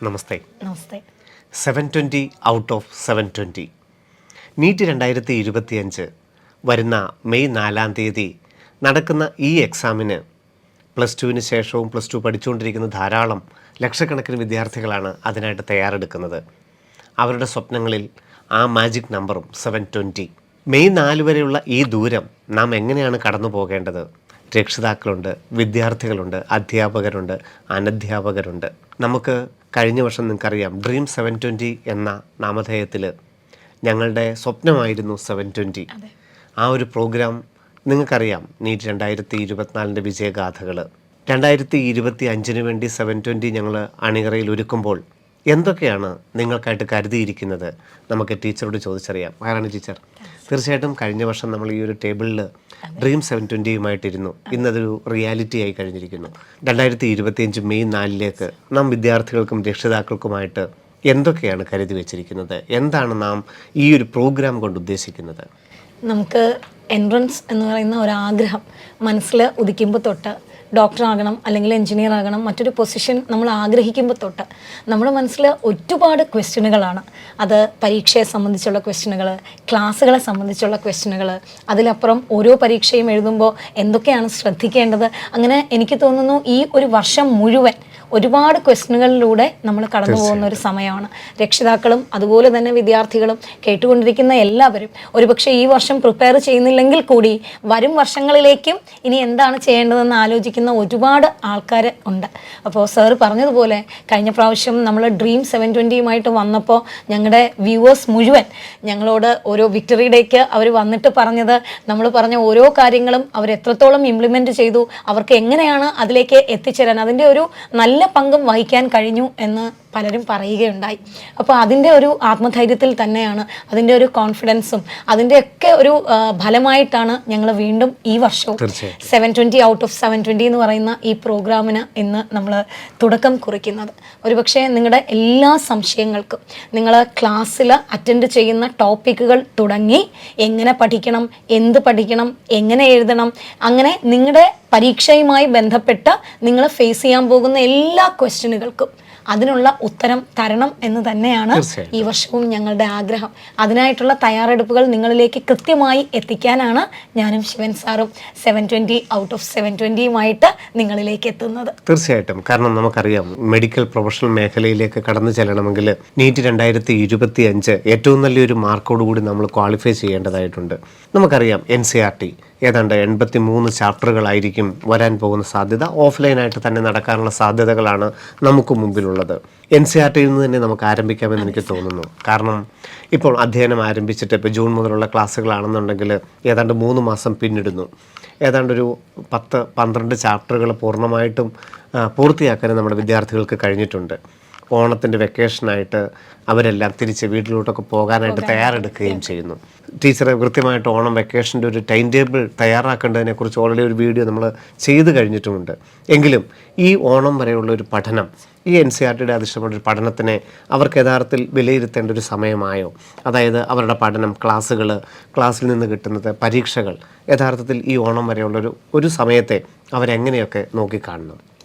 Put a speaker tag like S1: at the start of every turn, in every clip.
S1: നമസ്തേ.
S2: നമസ്തേ.
S1: 720 out of 720 NEET 2025 വരുന്ന May 4-ാം തീയതി നടക്കുന്ന ഈ എക്സാമിന് പ്ലസ് ടുവിന് ശേഷവും പ്ലസ് ടു പഠിച്ചുകൊണ്ടിരിക്കുന്ന ധാരാളം ലക്ഷക്കണക്കിന് വിദ്യാർത്ഥികളാണ് അതിനായിട്ട് തയ്യാറെടുക്കുന്നത്. അവരുടെ സ്വപ്നങ്ങളിൽ ആ മാജിക് നമ്പറും 720. മെയ് 4 വരെയുള്ള ഈ ദൂരം നാം എങ്ങനെയാണ് കടന്നു പോകേണ്ടത്? രക്ഷിതാക്കളുണ്ട്, വിദ്യാർത്ഥികളുണ്ട്, അധ്യാപകരുണ്ട്, അനധ്യാപകരുണ്ട്. നമുക്ക് കഴിഞ്ഞ വർഷം നിങ്ങൾക്കറിയാം ഡ്രീം 720 എന്ന നാമധേയത്തിൽ ഞങ്ങളുടെ സ്വപ്നമായിരുന്നു 720. ആ ഒരു പ്രോഗ്രാം നിങ്ങൾക്കറിയാം. നീറ്റ് 2024 വിജയഗാഥകൾ 2025 വേണ്ടി 720 ഞങ്ങൾ അണിയറയിൽ ഒരുക്കുമ്പോൾ എന്തൊക്കെയാണ് നിങ്ങൾക്കായിട്ട് കരുതിയിരിക്കുന്നത്? നമുക്ക് ടീച്ചറോട് ചോദിച്ചറിയാം. ആരാണ് ടീച്ചർ? തീർച്ചയായിട്ടും കഴിഞ്ഞ വർഷം നമ്മൾ ഈ ഒരു ടേബിളിൽ ഡ്രീം 720 ഇന്നതൊരു റിയാലിറ്റി ആയി കഴിഞ്ഞിരിക്കുന്നു. 2025 മെയ് 4 നാം വിദ്യാർത്ഥികൾക്കും രക്ഷിതാക്കൾക്കുമായിട്ട് എന്തൊക്കെയാണ് കരുതി വച്ചിരിക്കുന്നത്? എന്താണ് നാം ഈ ഒരു പ്രോഗ്രാം കൊണ്ട് ഉദ്ദേശിക്കുന്നത്?
S2: നമുക്ക് എൻട്രൻസ് എന്ന് പറയുന്ന ഒരാഗ്രഹം മനസ്സിൽ ഉദിക്കുമ്പോൾ തൊട്ട് ഡോക്ടറാകണം അല്ലെങ്കിൽ എൻജിനീയർ ആകണം, മറ്റൊരു പൊസിഷൻ നമ്മൾ ആഗ്രഹിക്കുമ്പോൾ തൊട്ട് നമ്മുടെ മനസ്സിൽ ഒരുപാട് ക്വസ്റ്റ്യനുകളാണ്. അത് പരീക്ഷയെ സംബന്ധിച്ചുള്ള ക്വസ്റ്റ്യനുകൾ, ക്ലാസ്സുകളെ സംബന്ധിച്ചുള്ള ക്വസ്റ്റ്യനുകൾ, അതിലപ്പുറം ഓരോ പരീക്ഷയും എഴുതുമ്പോൾ എന്തൊക്കെയാണ് ശ്രദ്ധിക്കേണ്ടത്. അങ്ങനെ എനിക്ക് തോന്നുന്നു ഈ ഒരു വർഷം മുഴുവൻ ഒരുപാട് ക്വസ്റ്റ്യനുകളിലൂടെ നമ്മൾ കടന്നു പോകുന്ന ഒരു സമയമാണ്. രക്ഷിതാക്കളും അതുപോലെ തന്നെ വിദ്യാർത്ഥികളും കേട്ടുകൊണ്ടിരിക്കുന്ന എല്ലാവരും ഒരുപക്ഷെ ഈ വർഷം പ്രിപ്പയർ ചെയ്യുന്നില്ലെങ്കിൽ കൂടി വരും വർഷങ്ങളിലേക്കും ഇനി എന്താണ് ചെയ്യേണ്ടതെന്ന് ആലോചിക്കുന്ന ഒരുപാട് ആൾക്കാർ ഉണ്ട്. അപ്പോൾ സാർ പറഞ്ഞതുപോലെ കഴിഞ്ഞ പ്രാവശ്യം നമ്മൾ ഡ്രീം 720 വന്നപ്പോൾ ഞങ്ങളുടെ വ്യൂവേഴ്സ് മുഴുവൻ ഞങ്ങളോട് ഓരോ വിക്ടറി ഡേക്ക് അവർ വന്നിട്ട് പറഞ്ഞത്, നമ്മൾ പറഞ്ഞ ഓരോ കാര്യങ്ങളും അവർ എത്രത്തോളം ഇംപ്ലിമെൻറ്റ് ചെയ്തു, അവർക്ക് എങ്ങനെയാണ് അതിലേക്ക് എത്തിച്ചേരാൻ അതിൻ്റെ ഒരു നല്ല പങ്കും വഹിക്കാൻ കഴിഞ്ഞു എന്ന് പലരും പറയുകയുണ്ടായി. അപ്പോൾ അതിൻ്റെ ഒരു ആത്മധൈര്യത്തിൽ തന്നെയാണ്, അതിൻ്റെ ഒരു കോൺഫിഡൻസും അതിൻ്റെയൊക്കെ ഒരു ഫലമായിട്ടാണ് ഞങ്ങൾ വീണ്ടും ഈ വർഷവും 720 ഔട്ട് ഓഫ് 720 എന്ന് പറയുന്ന ഈ പ്രോഗ്രാമിന് ഇന്ന് നമ്മൾ തുടക്കം കുറിക്കുന്നത്. ഒരുപക്ഷെ നിങ്ങളുടെ എല്ലാ സംശയങ്ങൾക്കും നിങ്ങൾ ക്ലാസ്സിൽ അറ്റൻഡ് ചെയ്യുന്ന ടോപ്പിക്കുകൾ തുടങ്ങി എങ്ങനെ പഠിക്കണം, എന്ത് പഠിക്കണം, എങ്ങനെ എഴുതണം, അങ്ങനെ നിങ്ങളുടെ പരീക്ഷയുമായി ബന്ധപ്പെട്ട് നിങ്ങൾ ഫേസ് ചെയ്യാൻ പോകുന്ന എല്ലാ ക്വസ്റ്റ്യനുകൾക്കും അതിനുള്ള ഉത്തരം തരണം എന്ന് തന്നെയാണ് ഈ വർഷവും ഞങ്ങളുടെ ആഗ്രഹം. അതിനായിട്ടുള്ള തയ്യാറെടുപ്പുകൾ നിങ്ങളിലേക്ക് കൃത്യമായി എത്തിക്കാനാണ് ഞാനും ശിവൻ സാറും 720 ഔട്ട് ഓഫ് 720 നിങ്ങളിലേക്ക് എത്തുന്നത്.
S1: തീർച്ചയായിട്ടും. കാരണം നമുക്കറിയാം മെഡിക്കൽ പ്രൊഫഷണൽ മേഖലയിലേക്ക് കടന്നു ചെല്ലണമെങ്കിൽ നീറ്റ് 2025 ഏറ്റവും നല്ലൊരു മാർക്കോടുകൂടി നമ്മൾ ക്വാളിഫൈ ചെയ്യേണ്ടതായിട്ടുണ്ട്. നമുക്കറിയാം NCERT ഏതാണ്ട് 83 ചാപ്റ്ററുകളായിരിക്കും വരാൻ പോകുന്ന സാധ്യത. ഓഫ്ലൈനായിട്ട് തന്നെ നടക്കാനുള്ള സാധ്യതകളാണ് നമുക്ക് മുമ്പിലുള്ളത്. NCERTയിൽ നിന്ന് തന്നെ നമുക്ക് ആരംഭിക്കാമെന്ന് എനിക്ക് തോന്നുന്നു. കാരണം ഇപ്പോൾ അധ്യയനം ആരംഭിച്ചിട്ട് ഇപ്പോൾ ജൂൺ മുതലുള്ള ക്ലാസ്സുകളാണെന്നുണ്ടെങ്കിൽ ഏതാണ്ട് 3 മാസം പിന്നിടുന്നു. ഏതാണ്ടൊരു 10-12 ചാപ്റ്ററുകൾ പൂർണ്ണമായിട്ടും പൂർത്തിയാക്കാൻ നമ്മുടെ വിദ്യാർത്ഥികൾക്ക് കഴിഞ്ഞിട്ടുണ്ട്. ഓണത്തിൻ്റെ വെക്കേഷനായിട്ട് അവരെല്ലാം തിരിച്ച് വീട്ടിലോട്ടൊക്കെ പോകാനായിട്ട് തയ്യാറെടുക്കുകയും ചെയ്യുന്നു. ടീച്ചർ കൃത്യമായിട്ട് ഓണം വെക്കേഷൻ്റെ ഒരു ടൈം ടേബിൾ തയ്യാറാക്കേണ്ടതിനെക്കുറിച്ച് ഓൾറെഡി ഒരു വീഡിയോ നമ്മൾ ചെയ്ത് കഴിഞ്ഞിട്ടുമുണ്ട്. എങ്കിലും ഈ ഓണം വരെയുള്ള ഒരു പഠനം, ഈ NCERTയുടെ അധിഷ്ഠിതമായ പഠനത്തിനെ അവർക്ക് യഥാർത്ഥത്തിൽ വിലയിരുത്തേണ്ട ഒരു സമയമായോ? അതായത് അവരുടെ പഠനം, ക്ലാസ്സിൽ നിന്ന് കിട്ടുന്നത്, പരീക്ഷകൾ, യഥാർത്ഥത്തിൽ ഈ ഓണം വരെയുള്ള ഒരു സമയത്തെ അവരെങ്ങനെയൊക്കെ നോക്കിക്കാണണം?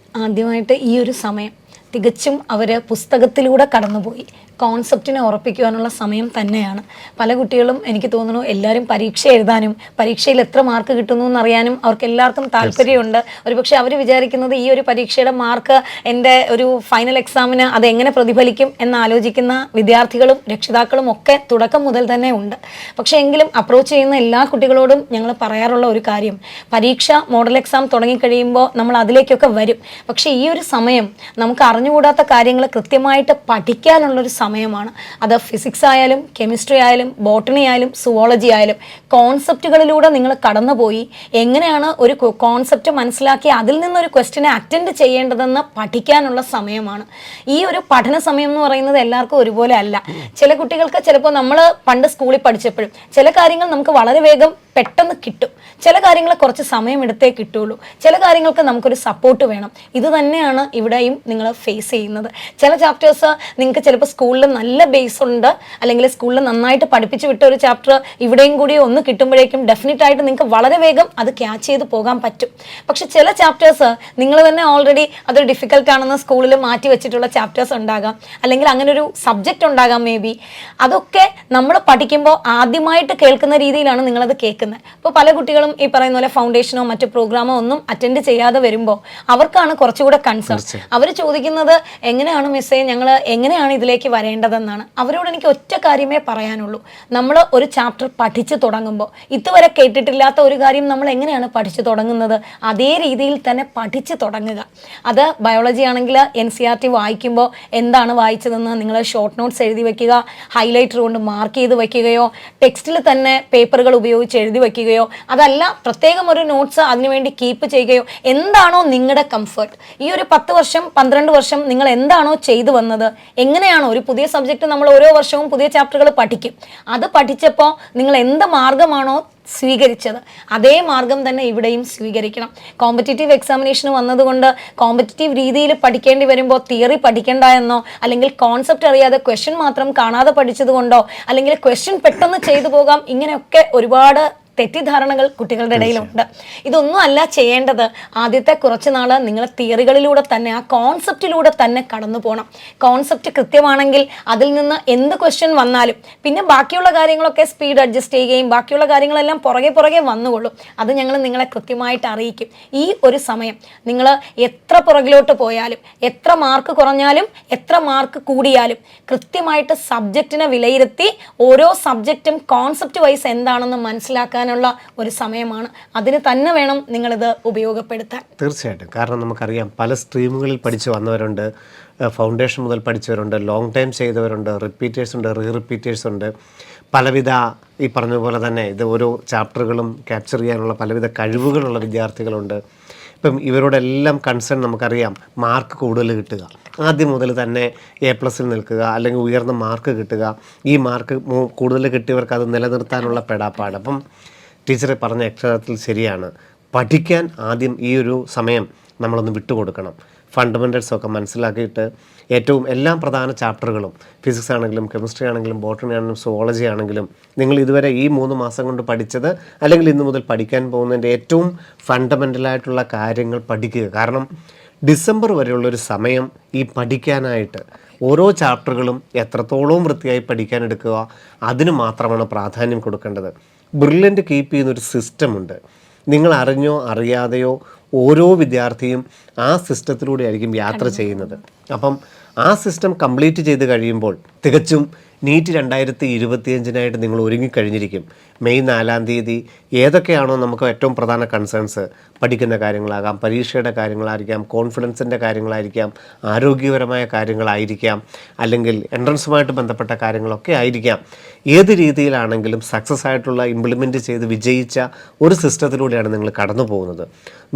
S2: ആദ്യമായിട്ട് ഈ ഒരു സമയം തികച്ചും അവർ പുസ്തകത്തിലൂടെ കടന്നുപോയി കോൺസെപ്റ്റിനെ ഉറപ്പിക്കുവാനുള്ള സമയം തന്നെയാണ്. പല കുട്ടികളും എനിക്ക് തോന്നുന്നു എല്ലാവരും പരീക്ഷ എഴുതാനും പരീക്ഷയിൽ എത്ര മാർക്ക് കിട്ടുന്നു എന്നറിയാനും അവർക്ക് എല്ലാവർക്കും താല്പര്യമുണ്ട്. ഒരുപക്ഷെ അവർ വിചാരിക്കുന്നത് ഈ ഒരു പരീക്ഷയുടെ മാർക്ക് എൻ്റെ ഒരു ഫൈനൽ എക്സാമിന് അതെങ്ങനെ പ്രതിഫലിക്കും എന്നാലോചിക്കുന്ന വിദ്യാർത്ഥികളും രക്ഷിതാക്കളും ഒക്കെ തുടക്കം മുതൽ തന്നെ ഉണ്ട്. പക്ഷേ എങ്കിലും അപ്രോച്ച് ചെയ്യുന്ന എല്ലാ കുട്ടികളോടും ഞങ്ങൾ പറയാറുള്ള ഒരു കാര്യം, പരീക്ഷ മോഡൽ എക്സാം തുടങ്ങിക്കഴിയുമ്പോൾ നമ്മൾ അതിലേക്കൊക്കെ വരും. പക്ഷേ ഈ ഒരു സമയം നമുക്ക് അറിഞ്ഞുകൂടാത്ത കാര്യങ്ങൾ കൃത്യമായിട്ട് പഠിക്കാനുള്ളൊരു സമയമാണ്. അത് ഫിസിക്സ് ആയാലും കെമിസ്ട്രി ആയാലും ബോട്ടണി ആയാലും സുവോളജി ആയാലും കോൺസെപ്റ്റുകളിലൂടെ നിങ്ങൾ കടന്നുപോയി എങ്ങനെയാണ് ഒരു കോൺസെപ്റ്റ് മനസ്സിലാക്കി അതിൽ നിന്നൊരു ക്വസ്റ്റ്യനെ അറ്റൻഡ് ചെയ്യേണ്ടതെന്ന് പഠിക്കാനുള്ള സമയമാണ്. ഈ ഒരു പഠന സമയം എന്ന് പറയുന്നത് എല്ലാവർക്കും ഒരുപോലെ അല്ല. ചില കുട്ടികൾക്ക് ചിലപ്പോൾ നമ്മൾ പണ്ട് സ്കൂളിൽ പഠിച്ചപ്പോഴും ചില കാര്യങ്ങൾ നമുക്ക് വളരെ വേഗം പെട്ടെന്ന് കിട്ടും. ചില കാര്യങ്ങൾ കുറച്ച് സമയമെടുത്തേ കിട്ടുള്ളൂ. ചില കാര്യങ്ങൾക്ക് നമുക്കൊരു സപ്പോർട്ട് വേണം. ഇത് തന്നെയാണ് ഇവിടെയും നിങ്ങൾ ഫേസ് ചെയ്യുന്നത്. ചില ചാപ്റ്റേഴ്സ് നിങ്ങൾക്ക് ചിലപ്പോൾ സ്കൂളിൽ നല്ല ബേസ് ഉണ്ട്, അല്ലെങ്കിൽ സ്കൂളിൽ നന്നായിട്ട് പഠിപ്പിച്ച് വിട്ട ഒരു ചാപ്റ്റർ ഇവിടെയും കൂടി ഒന്ന് കിട്ടുമ്പോഴേക്കും ഡെഫിനറ്റ് ആയിട്ട് നിങ്ങൾക്ക് വളരെ വേഗം അത് ക്യാച്ച് ചെയ്ത് പോകാൻ പറ്റും. പക്ഷെ ചില ചാപ്റ്റേഴ്സ് നിങ്ങൾ തന്നെ ഓൾറെഡി അതൊരു ഡിഫിക്കൽട്ട് ആണെന്ന് സ്കൂളിൽ മാറ്റി വെച്ചിട്ടുള്ള ചാപ്റ്റേഴ്സ് ഉണ്ടാകാം, അല്ലെങ്കിൽ അങ്ങനെ ഒരു സബ്ജക്റ്റ് ഉണ്ടാകാം മേ ബി. അതൊക്കെ നമ്മൾ പഠിക്കുമ്പോൾ ആദ്യമായിട്ട് കേൾക്കുന്ന രീതിയിലാണ് നിങ്ങളത് കേൾക്കുന്നത്. ഇപ്പോൾ പല കുട്ടികളും ഈ പറയുന്ന പോലെ ഫൗണ്ടേഷനോ മറ്റു പ്രോഗ്രാമോ ഒന്നും അറ്റൻഡ് ചെയ്യാതെ വരുമ്പോൾ അവർക്കാണ് കുറച്ചുകൂടെ കൺസേൺ. അവർ ചോദിക്കുന്നത് എങ്ങനെയാണ് മിസ്സേ, ഞങ്ങൾ എങ്ങനെയാണ് ഇതിലേക്ക് വരേണ്ടതെന്നാണ്. അവരോട് എനിക്ക് ഒറ്റ കാര്യമേ പറയാനുള്ളൂ, നമ്മൾ ഒരു ചാപ്റ്റർ പഠിച്ചു തുടങ്ങുമ്പോൾ ഇതുവരെ കേട്ടിട്ടില്ലാത്ത ഒരു കാര്യം നമ്മൾ എങ്ങനെയാണ് പഠിച്ചു തുടങ്ങുന്നത്, അതേ രീതിയിൽ തന്നെ പഠിച്ചു തുടങ്ങുക. അത് ബയോളജി ആണെങ്കിൽ NCERT വായിക്കുമ്പോൾ എന്താണ് വായിച്ചതെന്ന് നിങ്ങൾ ഷോർട്ട് നോട്ട്സ് എഴുതി വയ്ക്കുക, ഹൈലൈറ്റർ കൊണ്ട് മാർക്ക് ചെയ്ത് വയ്ക്കുകയോ ടെക്സ്റ്റിൽ തന്നെ പേപ്പറുകൾ ഉപയോഗിച്ച് എഴുതി വയ്ക്കുകയോ, അതല്ല പ്രത്യേകം ഒരു നോട്ട്സ് അതിനുവേണ്ടി കീപ്പ് ചെയ്യുകയോ, എന്താണോ നിങ്ങളുടെ കംഫർട്ട്. ഈ ഒരു 10 വർഷം 12 വർഷം നിങ്ങൾ എന്താണോ ചെയ്തു വന്നത്, എങ്ങനെയാണോ ഒരു പുതിയ സബ്ജക്റ്റ് നമ്മൾ ഓരോ വർഷവും പുതിയ ചാപ്റ്ററുകൾ പഠിക്കും, അത് പഠിച്ചപ്പോൾ നിങ്ങൾ എന്ത് മാർഗമാണോ സ്വീകരിച്ചത് അതേ മാർഗം തന്നെ ഇവിടെയും സ്വീകരിക്കണം. കോമ്പറ്റേറ്റീവ് എക്സാമിനേഷന് വന്നതുകൊണ്ട് കോമ്പറ്റേറ്റീവ് രീതിയിൽ പഠിക്കേണ്ടി വരുമ്പോൾ തിയറി പഠിക്കേണ്ട എന്നോ, അല്ലെങ്കിൽ കോൺസെപ്റ്റ് അറിയാതെ ക്വസ്റ്റ്യൻ മാത്രം കാണാതെ പഠിച്ചത് കൊണ്ടോ, അല്ലെങ്കിൽ ക്വസ്റ്റ്യൻ പെട്ടെന്ന് ചെയ്തു പോകാം, ഇങ്ങനെയൊക്കെ ഒരുപാട് തെറ്റിദ്ധാരണകൾ കുട്ടികളുടെ ഇടയിലുണ്ട്. ഇതൊന്നും അല്ല ചെയ്യേണ്ടത്. ആദ്യത്തെ കുറച്ച് നാൾ നിങ്ങൾ തിയറികളിലൂടെ തന്നെ ആ കോൺസെപ്റ്റിലൂടെ തന്നെ കടന്നു പോകണം. കോൺസെപ്റ്റ് കൃത്യമാണെങ്കിൽ അതിൽ നിന്ന് എന്ത് ക്വസ്റ്റ്യൻ വന്നാലും പിന്നെ ബാക്കിയുള്ള കാര്യങ്ങളൊക്കെ സ്പീഡ് അഡ്ജസ്റ്റ് ചെയ്യുകയും ബാക്കിയുള്ള കാര്യങ്ങളെല്ലാം പുറകെ വന്നുകൊള്ളും. അത് ഞങ്ങൾ നിങ്ങളെ കൃത്യമായിട്ട് അറിയിക്കും. ഈ ഒരു സമയം നിങ്ങൾ എത്ര പുറകിലോട്ട് പോയാലും, എത്ര മാർക്ക് കുറഞ്ഞാലും, എത്ര മാർക്ക് കൂടിയാലും കൃത്യമായിട്ട് സബ്ജക്റ്റിനെ വിലയിരുത്തി ഓരോ സബ്ജക്റ്റും കോൺസെപ്റ്റ് വൈസ് എന്താണെന്ന് മനസ്സിലാക്കാൻ ഒരു സമയമാണ്. അതിന് തന്നെ വേണം നിങ്ങളിത് ഉപയോഗപ്പെടുത്താൻ.
S1: തീർച്ചയായിട്ടും. കാരണം നമുക്കറിയാം പല സ്ട്രീമുകളിൽ പഠിച്ചു വന്നവരുണ്ട്, ഫൗണ്ടേഷൻ മുതൽ പഠിച്ചവരുണ്ട്, ലോങ് ടൈം ചെയ്തവരുണ്ട്, റിപ്പീറ്റേഴ്സ് ഉണ്ട്, റിപ്പീറ്റേഴ്സ് ഉണ്ട്. പലവിധ ഈ പറഞ്ഞതുപോലെ തന്നെ ഇത് ഓരോ ചാപ്റ്ററുകളും ക്യാപ്ചർ ചെയ്യാനുള്ള പലവിധ കഴിവുകളുള്ള വിദ്യാർത്ഥികളുണ്ട്. ഇപ്പം ഇവരോടെല്ലാം കൺസേൺ നമുക്കറിയാം മാർക്ക് കൂടുതൽ കിട്ടുക, ആദ്യം മുതൽ തന്നെ A+ നിൽക്കുക, അല്ലെങ്കിൽ ഉയർന്ന മാർക്ക് കിട്ടുക. ഈ മാർക്ക് കൂടുതൽ കിട്ടിയവർക്ക് അത് നിലനിർത്താനുള്ള പെടാപ്പാട്. അപ്പം ടീച്ചർ പറഞ്ഞ അക്ഷരത്തിൽ ശരിയാണ്. പഠിക്കാൻ ആദ്യം ഈ ഒരു സമയം നമ്മളൊന്ന് വിട്ടുകൊടുക്കണം. ഫണ്ടമെൻ്റൽസൊക്കെ മനസ്സിലാക്കിയിട്ട് ഏറ്റവും എല്ലാ പ്രധാന ചാപ്റ്ററുകളും ഫിസിക്സ് ആണെങ്കിലും കെമിസ്ട്രി ആണെങ്കിലും ബോട്ടണി ആണെങ്കിലും സുവോളജി ആണെങ്കിലും നിങ്ങൾ ഇതുവരെ ഈ 3 മാസം കൊണ്ട് പഠിച്ചത് അല്ലെങ്കിൽ ഇന്ന് മുതൽ പഠിക്കാൻ പോകുന്നതിൻ്റെ ഏറ്റവും ഫണ്ടമെൻ്റലായിട്ടുള്ള കാര്യങ്ങൾ പഠിക്കുക. കാരണം ഡിസംബർ വരെയുള്ളൊരു സമയം ഈ പഠിക്കാനായിട്ട് ഓരോ ചാപ്റ്ററുകളും എത്രത്തോളം വൃത്തിയായി പഠിക്കാൻ എടുക്കുക, അതിന് മാത്രമാണ് പ്രാധാന്യം കൊടുക്കേണ്ടത്. ബ്രില്യൻ്റ് കീപ്പ് ചെയ്യുന്നൊരു സിസ്റ്റമുണ്ട്. നിങ്ങൾ അറിഞ്ഞോ അറിയാതെയോ ഓരോ വിദ്യാർത്ഥിയും ആ സിസ്റ്റത്തിലൂടെ ആയിരിക്കും യാത്ര ചെയ്യുന്നത്. അപ്പം ആ സിസ്റ്റം കംപ്ലീറ്റ് ചെയ്ത് കഴിയുമ്പോൾ തികച്ചും നീറ്റ് 2025 നിങ്ങൾ ഒരുങ്ങിക്കഴിഞ്ഞിരിക്കും. മെയ് 4-ാം തീയതി ഏതൊക്കെയാണോ നമുക്ക് ഏറ്റവും പ്രധാന കൺസേൺസ്, പഠിക്കുന്ന കാര്യങ്ങളാകാം, പരീക്ഷയുടെ കാര്യങ്ങളായിരിക്കാം, കോൺഫിഡൻസിൻ്റെ കാര്യങ്ങളായിരിക്കാം, ആരോഗ്യപരമായ കാര്യങ്ങളായിരിക്കാം, അല്ലെങ്കിൽ എൻട്രൻസുമായിട്ട് ബന്ധപ്പെട്ട കാര്യങ്ങളൊക്കെ ആയിരിക്കാം. ഏത് രീതിയിലാണെങ്കിലും സക്സസ് ആയിട്ടുള്ള ഇംപ്ലിമെൻറ്റ് ചെയ്ത് വിജയിച്ച ഒരു സിസ്റ്റത്തിലൂടെയാണ് നിങ്ങൾ കടന്നു പോകുന്നത്.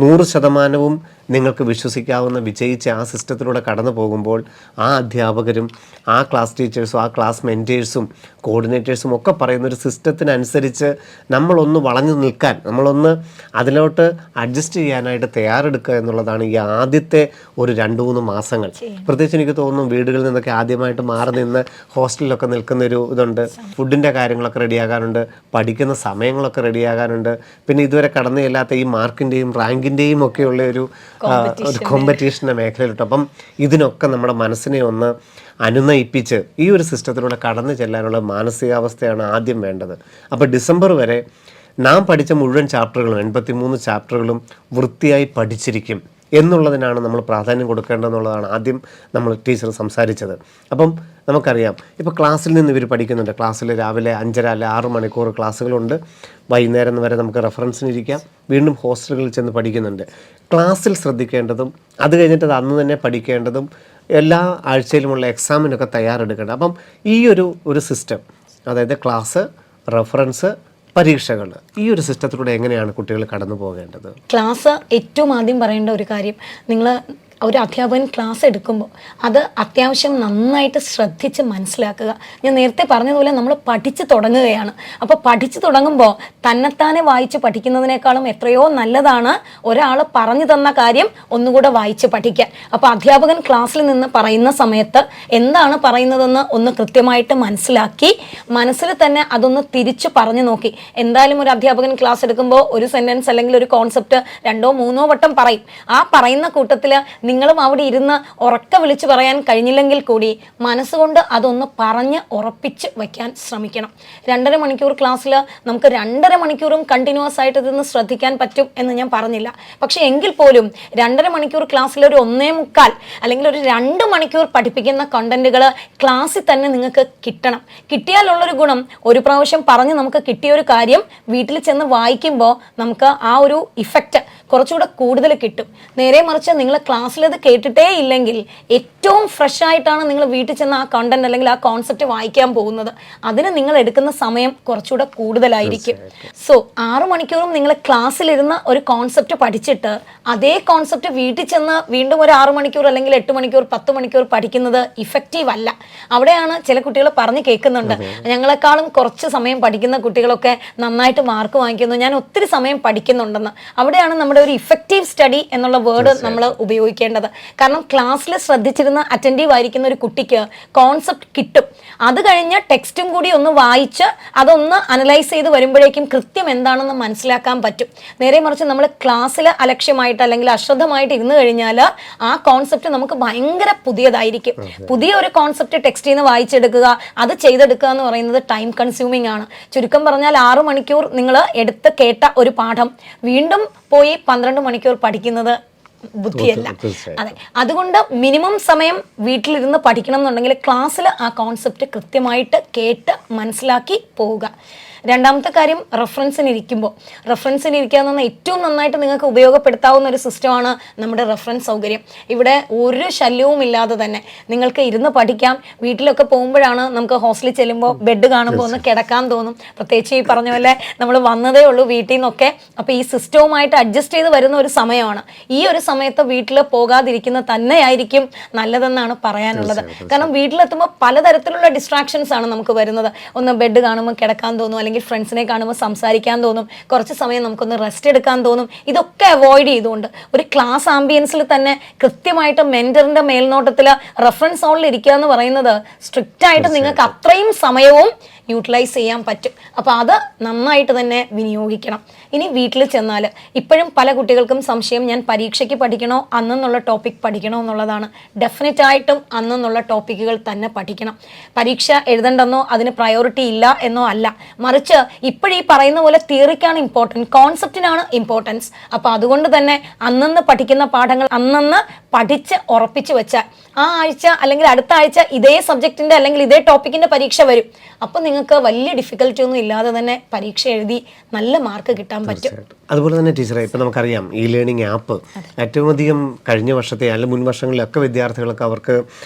S1: 100% നിങ്ങൾക്ക് വിശ്വസിക്കാവുന്ന വിജയിച്ച ആ സിസ്റ്റത്തിലൂടെ കടന്നു പോകുമ്പോൾ ആ അധ്യാപകരും ആ ക്ലാസ് ടീച്ചേഴ്സും ആ ക്ലാസ് മെൻറ്റേഴ്സും കോർഡിനേറ്റേഴ്സും ഒക്കെ പറയുന്നൊരു സിസ്റ്റത്തിനനുസരിച്ച് നമ്മളൊന്ന് വളഞ്ഞു നിൽക്കാൻ, നമ്മളൊന്ന് അതിലോട്ട് അഡ്ജസ്റ്റ് ചെയ്യാനായിട്ട് തയ്യാറെടുക്കുക എന്നുള്ളതാണ് ഈ ആദ്യത്തെ ഒരു 2-3 മാസങ്ങൾ. പ്രത്യേകിച്ച് എനിക്ക് തോന്നുന്നു വീടുകളിൽ നിന്നൊക്കെ ആദ്യമായിട്ട് മാറി നിന്ന് ഹോസ്റ്റലിലൊക്കെ നിൽക്കുന്നൊരു ഇതുണ്ട്. ഫുഡിൻ്റെ കാര്യങ്ങളൊക്കെ റെഡിയാകാനുണ്ട്, പഠിക്കുന്ന സമയങ്ങളൊക്കെ റെഡിയാകാനുണ്ട്, പിന്നെ ഇതുവരെ കടന്നു ചെല്ലാത്ത ഈ മാർക്കിൻ്റെയും റാങ്കിൻ്റെയും ഒക്കെയുള്ള ഒരു കോമ്പറ്റീഷൻ്റെ മേഖലയിലോട്ട്. അപ്പം ഇതിനൊക്കെ നമ്മുടെ മനസ്സിനെ ഒന്ന് അനുനയിപ്പിച്ച് ഈ ഒരു സിസ്റ്റത്തിലൂടെ കടന്നു ചെല്ലാനുള്ള മാനസികാവസ്ഥയാണ് ആദ്യം വേണ്ടത്. അപ്പോൾ ഡിസംബർ വരെ നാം പഠിച്ച മുഴുവൻ ചാപ്റ്ററുകളും 83 ചാപ്റ്ററുകളും വൃത്തിയായി പഠിച്ചിരിക്കും എന്നുള്ളതിനാണ് നമ്മൾ പ്രാധാന്യം കൊടുക്കേണ്ടതെന്നുള്ളതാണ് ആദ്യം നമ്മൾ ടീച്ചർ സംസാരിച്ചത്. അപ്പം നമുക്കറിയാം ഇപ്പോൾ ക്ലാസ്സിൽ നിന്ന് ഇവർ പഠിക്കുന്നുണ്ട്. ക്ലാസ്സിൽ രാവിലെ 5:30 അല്ല 6 മണിക്കൂർ ക്ലാസ്സുകളുണ്ട്. വൈകുന്നേരം വരെ നമുക്ക് റെഫറൻസിനിരിക്കാം. വീണ്ടും ഹോസ്റ്റലുകളിൽ ചെന്ന് പഠിക്കുന്നുണ്ട്. ക്ലാസ്സിൽ ശ്രദ്ധിക്കേണ്ടതും അത് കഴിഞ്ഞിട്ട് അത് അന്ന് തന്നെ പഠിക്കേണ്ടതും എല്ലാ ആഴ്ചയിലുമുള്ള എക്സാമിനൊക്കെ തയ്യാറെടുക്കേണ്ടത്. അപ്പം ഈ ഒരു സിസ്റ്റം, അതായത് ക്ലാസ്, റെഫറൻസ്, പരീക്ഷകൾ, ഈ ഒരു സിസ്റ്റത്തിലൂടെ എങ്ങനെയാണ് കുട്ടികൾ കടന്നു പോകേണ്ടത്?
S2: ക്ലാസ് ഏറ്റവും ആദ്യം പറയേണ്ട ഒരു കാര്യം, നിങ്ങൾ ഒരു അധ്യാപകൻ ക്ലാസ് എടുക്കുമ്പോൾ അത് അത്യാവശ്യം നന്നായിട്ട് ശ്രദ്ധിച്ച് മനസ്സിലാക്കുക. ഞാൻ നേരത്തെ പറഞ്ഞതുപോലെ നമ്മൾ പഠിച്ചു തുടങ്ങുകയാണ്. അപ്പോൾ പഠിച്ചു തുടങ്ങുമ്പോൾ തന്നെത്താനെ വായിച്ച് പഠിക്കുന്നതിനേക്കാളും എത്രയോ നല്ലതാണ് ഒരാൾ പറഞ്ഞു തന്ന കാര്യം ഒന്നുകൂടെ വായിച്ച് പഠിക്കാൻ. അപ്പോൾ അധ്യാപകൻ ക്ലാസ്സിൽ നിന്ന് പറയുന്ന സമയത്ത് എന്താണ് പറയുന്നതെന്ന് ഒന്ന് കൃത്യമായിട്ട് മനസ്സിലാക്കി മനസ്സിൽ തന്നെ അതൊന്ന് തിരിച്ചു പറഞ്ഞു നോക്കി. എന്തായാലും ഒരു അധ്യാപകൻ ക്ലാസ് എടുക്കുമ്പോൾ ഒരു സെൻറ്റൻസ് അല്ലെങ്കിൽ ഒരു കോൺസെപ്റ്റ് 2 or 3 വട്ടം പറയും. ആ പറയുന്ന കൂട്ടത്തിൽ നിങ്ങളും അവിടെ ഇരുന്ന് ഉറക്കെ വിളിച്ച് പറയാൻ കഴിഞ്ഞില്ലെങ്കിൽ കൂടി മനസ്സുകൊണ്ട് അതൊന്ന് പറഞ്ഞ് ഉറപ്പിച്ച് വയ്ക്കാൻ ശ്രമിക്കണം. 2.5 മണിക്കൂർ ക്ലാസ്സിൽ നമുക്ക് 2.5 മണിക്കൂറും കണ്ടിന്യൂസ് ആയിട്ട് ഇതൊന്ന് ശ്രദ്ധിക്കാൻ പറ്റും എന്ന് ഞാൻ പറഞ്ഞില്ല. പക്ഷെ എങ്കിൽ പോലും 2.5 മണിക്കൂർ ക്ലാസ്സിൽ ഒരു 1.25 അല്ലെങ്കിൽ ഒരു 2 മണിക്കൂർ പഠിപ്പിക്കുന്ന കണ്ടന്റുകൾ ക്ലാസ്സിൽ തന്നെ നിങ്ങൾക്ക് കിട്ടണം. കിട്ടിയാലുള്ളൊരു ഗുണം, ഒരു പ്രാവശ്യം പറഞ്ഞ് നമുക്ക് കിട്ടിയൊരു കാര്യം വീട്ടിൽ ചെന്ന് വായിക്കുമ്പോൾ നമുക്ക് ആ ഒരു ഇഫക്റ്റ് കുറച്ചുകൂടെ കൂടുതൽ കിട്ടും. നേരെ മറിച്ച് നിങ്ങൾ ക്ലാസ്സിൽ അത് കേട്ടിട്ടേ ഇല്ലെങ്കിൽ ഏറ്റവും ഫ്രഷ് ആയിട്ടാണ് നിങ്ങൾ വീട്ടിൽ ചെന്ന് ആ കണ്ടന്റ് അല്ലെങ്കിൽ ആ കോൺസെപ്റ്റ് വായിക്കാൻ പോകുന്നത്. അതിന് നിങ്ങൾ എടുക്കുന്ന സമയം കുറച്ചുകൂടെ കൂടുതലായിരിക്കും. സോ 6 മണിക്കൂറും നിങ്ങൾ ക്ലാസ്സിലിരുന്ന് ഒരു കോൺസെപ്റ്റ് പഠിച്ചിട്ട് അതേ കോൺസെപ്റ്റ് വീട്ടിൽ ചെന്ന് വീണ്ടും ഒരു 6 മണിക്കൂർ അല്ലെങ്കിൽ 8 മണിക്കൂർ 10 മണിക്കൂർ പഠിക്കുന്നത് ഇഫക്റ്റീവ് അല്ല. അവിടെയാണ് ചില കുട്ടികൾ പറഞ്ഞ് കേൾക്കുന്നുണ്ട്, ഞങ്ങളെക്കാളും കുറച്ച് സമയം പഠിക്കുന്ന കുട്ടികളൊക്കെ നന്നായിട്ട് മാർക്ക് വാങ്ങിക്കുന്നു, ഞാൻ ഒത്തിരി സമയം പഠിക്കുന്നുണ്ടെന്ന്. അവിടെയാണ് നമ്മുടെ ഒരു ഇഫക്റ്റീവ് സ്റ്റഡി എന്നുള്ള വേർഡ് നമ്മൾ ഉപയോഗിക്കേണ്ടത്. കാരണം ക്ലാസ്സിൽ ശ്രദ്ധിച്ചിരുന്ന അറ്റൻറ്റീവ് ആയിരിക്കുന്ന ഒരു കുട്ടിക്ക് കോൺസെപ്റ്റ് കിട്ടും. അത് കഴിഞ്ഞ് ടെക്സ്റ്റും കൂടി ഒന്ന് വായിച്ച് അതൊന്ന് അനലൈസ് ചെയ്ത് വരുമ്പോഴേക്കും കൃത്യം എന്താണെന്ന് മനസ്സിലാക്കാൻ പറ്റും. നേരെ മറിച്ച് നമ്മൾ ക്ലാസ്സിൽ അലക്ഷ്യമായിട്ട് അല്ലെങ്കിൽ അശ്രദ്ധമായിട്ട് ഇരുന്ന് കഴിഞ്ഞാൽ ആ കോൺസെപ്റ്റ് നമുക്ക് ഭയങ്കര പുതിയതായിരിക്കും. പുതിയ ഒരു കോൺസെപ്റ്റ് ടെക്സ്റ്റിൽ നിന്ന് വായിച്ചെടുക്കുക, അത് ചെയ്തെടുക്കുക എന്ന് പറയുന്നത് ടൈം കൺസ്യൂമിംഗ് ആണ്. ചുരുക്കം പറഞ്ഞാൽ 6 മണിക്കൂർ നിങ്ങൾ എടുത്ത് കേട്ട ഒരു പാഠം വീണ്ടും പോയി 12 മണിക്കൂർ പഠിക്കുന്നത് ബുദ്ധിയല്ല. അതെ, അതുകൊണ്ട് മിനിമം സമയം വീട്ടിലിരുന്ന് പഠിക്കണം എന്നുണ്ടെങ്കിൽ ക്ലാസ്സിൽ ആ കോൺസെപ്റ്റ് കൃത്യമായിട്ട് കേട്ട് മനസ്സിലാക്കി പോവുക. രണ്ടാമത്തെ കാര്യം, റെഫറൻസിന് ഇരിക്കുക എന്ന് പറഞ്ഞാൽ ഏറ്റവും നന്നായിട്ട് നിങ്ങൾക്ക് ഉപയോഗപ്പെടുത്താവുന്ന ഒരു സിസ്റ്റമാണ് നമ്മുടെ റെഫറൻസ് സൗകര്യം. ഇവിടെ ഒരു ശല്യവും ഇല്ലാതെ തന്നെ നിങ്ങൾക്ക് ഇരുന്ന് പഠിക്കാം. വീട്ടിലൊക്കെ പോകുമ്പോഴാണ് നമുക്ക് ഹോസ്റ്റലിൽ ചെല്ലുമ്പോൾ ബെഡ് കാണുമ്പോൾ ഒന്ന് കിടക്കാൻ തോന്നും. പ്രത്യേകിച്ച് ഈ പറഞ്ഞ പോലെ നമ്മൾ വന്നതേ ഉള്ളൂ വീട്ടിൽ നിന്നൊക്കെ. അപ്പോൾ ഈ സിസ്റ്റവുമായിട്ട് അഡ്ജസ്റ്റ് ചെയ്ത് വരുന്ന ഒരു സമയമാണ്. ഈ ഒരു സമയത്ത് വീട്ടിൽ പോകാതിരിക്കുന്ന തന്നെയായിരിക്കും നല്ലതെന്നാണ് പറയാനുള്ളത്. കാരണം വീട്ടിലെത്തുമ്പോൾ പലതരത്തിലുള്ള ഡിസ്ട്രാക്ഷൻസ് ആണ് നമുക്ക് വരുന്നത്. ഒന്ന് ബെഡ് കാണുമ്പോൾ കിടക്കാൻ തോന്നും, അല്ലെങ്കിൽ ഫ്രണ്ട്സിനെ കാണുമ്പോൾ സംസാരിക്കാൻ തോന്നും, കുറച്ച് സമയം നമുക്കൊന്ന് റെസ്റ്റ് എടുക്കാൻ തോന്നും. ഇതൊക്കെ അവോയ്ഡ് ചെയ്തുകൊണ്ട് ഒരു ക്ലാസ് ആംബിയൻസിൽ തന്നെ കൃത്യമായിട്ട് മെന്ററിന്റെ മേൽനോട്ടത്തിൽ റെഫറൻസ് ഹോളിൽ ഇരിക്കുക എന്ന് പറയുന്നത് സ്ട്രിക്റ്റ് ആയിട്ട് നിങ്ങൾക്ക് അത്രയും സമയവും യൂട്ടിലൈസ് ചെയ്യാൻ പറ്റും. അപ്പോൾ അത് നന്നായിട്ട് തന്നെ വിനിയോഗിക്കണം. ഇനി വീട്ടിൽ ചെന്നാൽ ഇപ്പോഴും പല കുട്ടികൾക്കും സംശയം, ഞാൻ പരീക്ഷയ്ക്ക് പഠിക്കണോ അന്നെന്നുള്ള ടോപ്പിക് പഠിക്കണോ എന്നുള്ളതാണ്. ഡെഫിനറ്റ് ആയിട്ടും അന്നെന്നുള്ള ടോപ്പിക്കുകൾ തന്നെ പഠിക്കണം. പരീക്ഷ എഴുതണ്ടെന്നോ അതിന് പ്രയോറിറ്റി ഇല്ല എന്നോ അല്ല, മറിച്ച് ഇപ്പോഴീ പറയുന്ന പോലെ തിയറിക്കാണ് ഇമ്പോർട്ടൻറ്റ്, കോൺസെപ്റ്റിനാണ് ഇമ്പോർട്ടൻസ്. അപ്പോൾ അതുകൊണ്ട് തന്നെ അന്നന്ന് പഠിക്കുന്ന പാഠങ്ങൾ അന്നന്ന് പഠിച്ച് ഉറപ്പിച്ച് വെച്ചാൽ ആ ആഴ്ച അല്ലെങ്കിൽ അടുത്ത ആഴ്ച ഇതേ സബ്ജക്റ്റിൻ്റെ അല്ലെങ്കിൽ ഇതേ ടോപ്പിക്കിൻ്റെ പരീക്ഷ വരും. അപ്പോൾ നിങ്ങൾക്ക് വലിയ ഡിഫിക്കൽറ്റി ഒന്നും ഇല്ലാതെ തന്നെ പരീക്ഷ എഴുതി നല്ല മാർക്ക് കിട്ടാൻ പറ്റും.
S1: അതുപോലെ തന്നെ ടീച്ചറെ, ഇപ്പം നമുക്കറിയാം ഈ ലേണിംഗ് ആപ്പ് ഏറ്റവും അധികം കഴിഞ്ഞ വർഷത്തെ അല്ലെങ്കിൽ മുൻ വർഷങ്ങളിലൊക്കെ വിദ്യാർത്ഥികൾക്ക് അവർക്ക്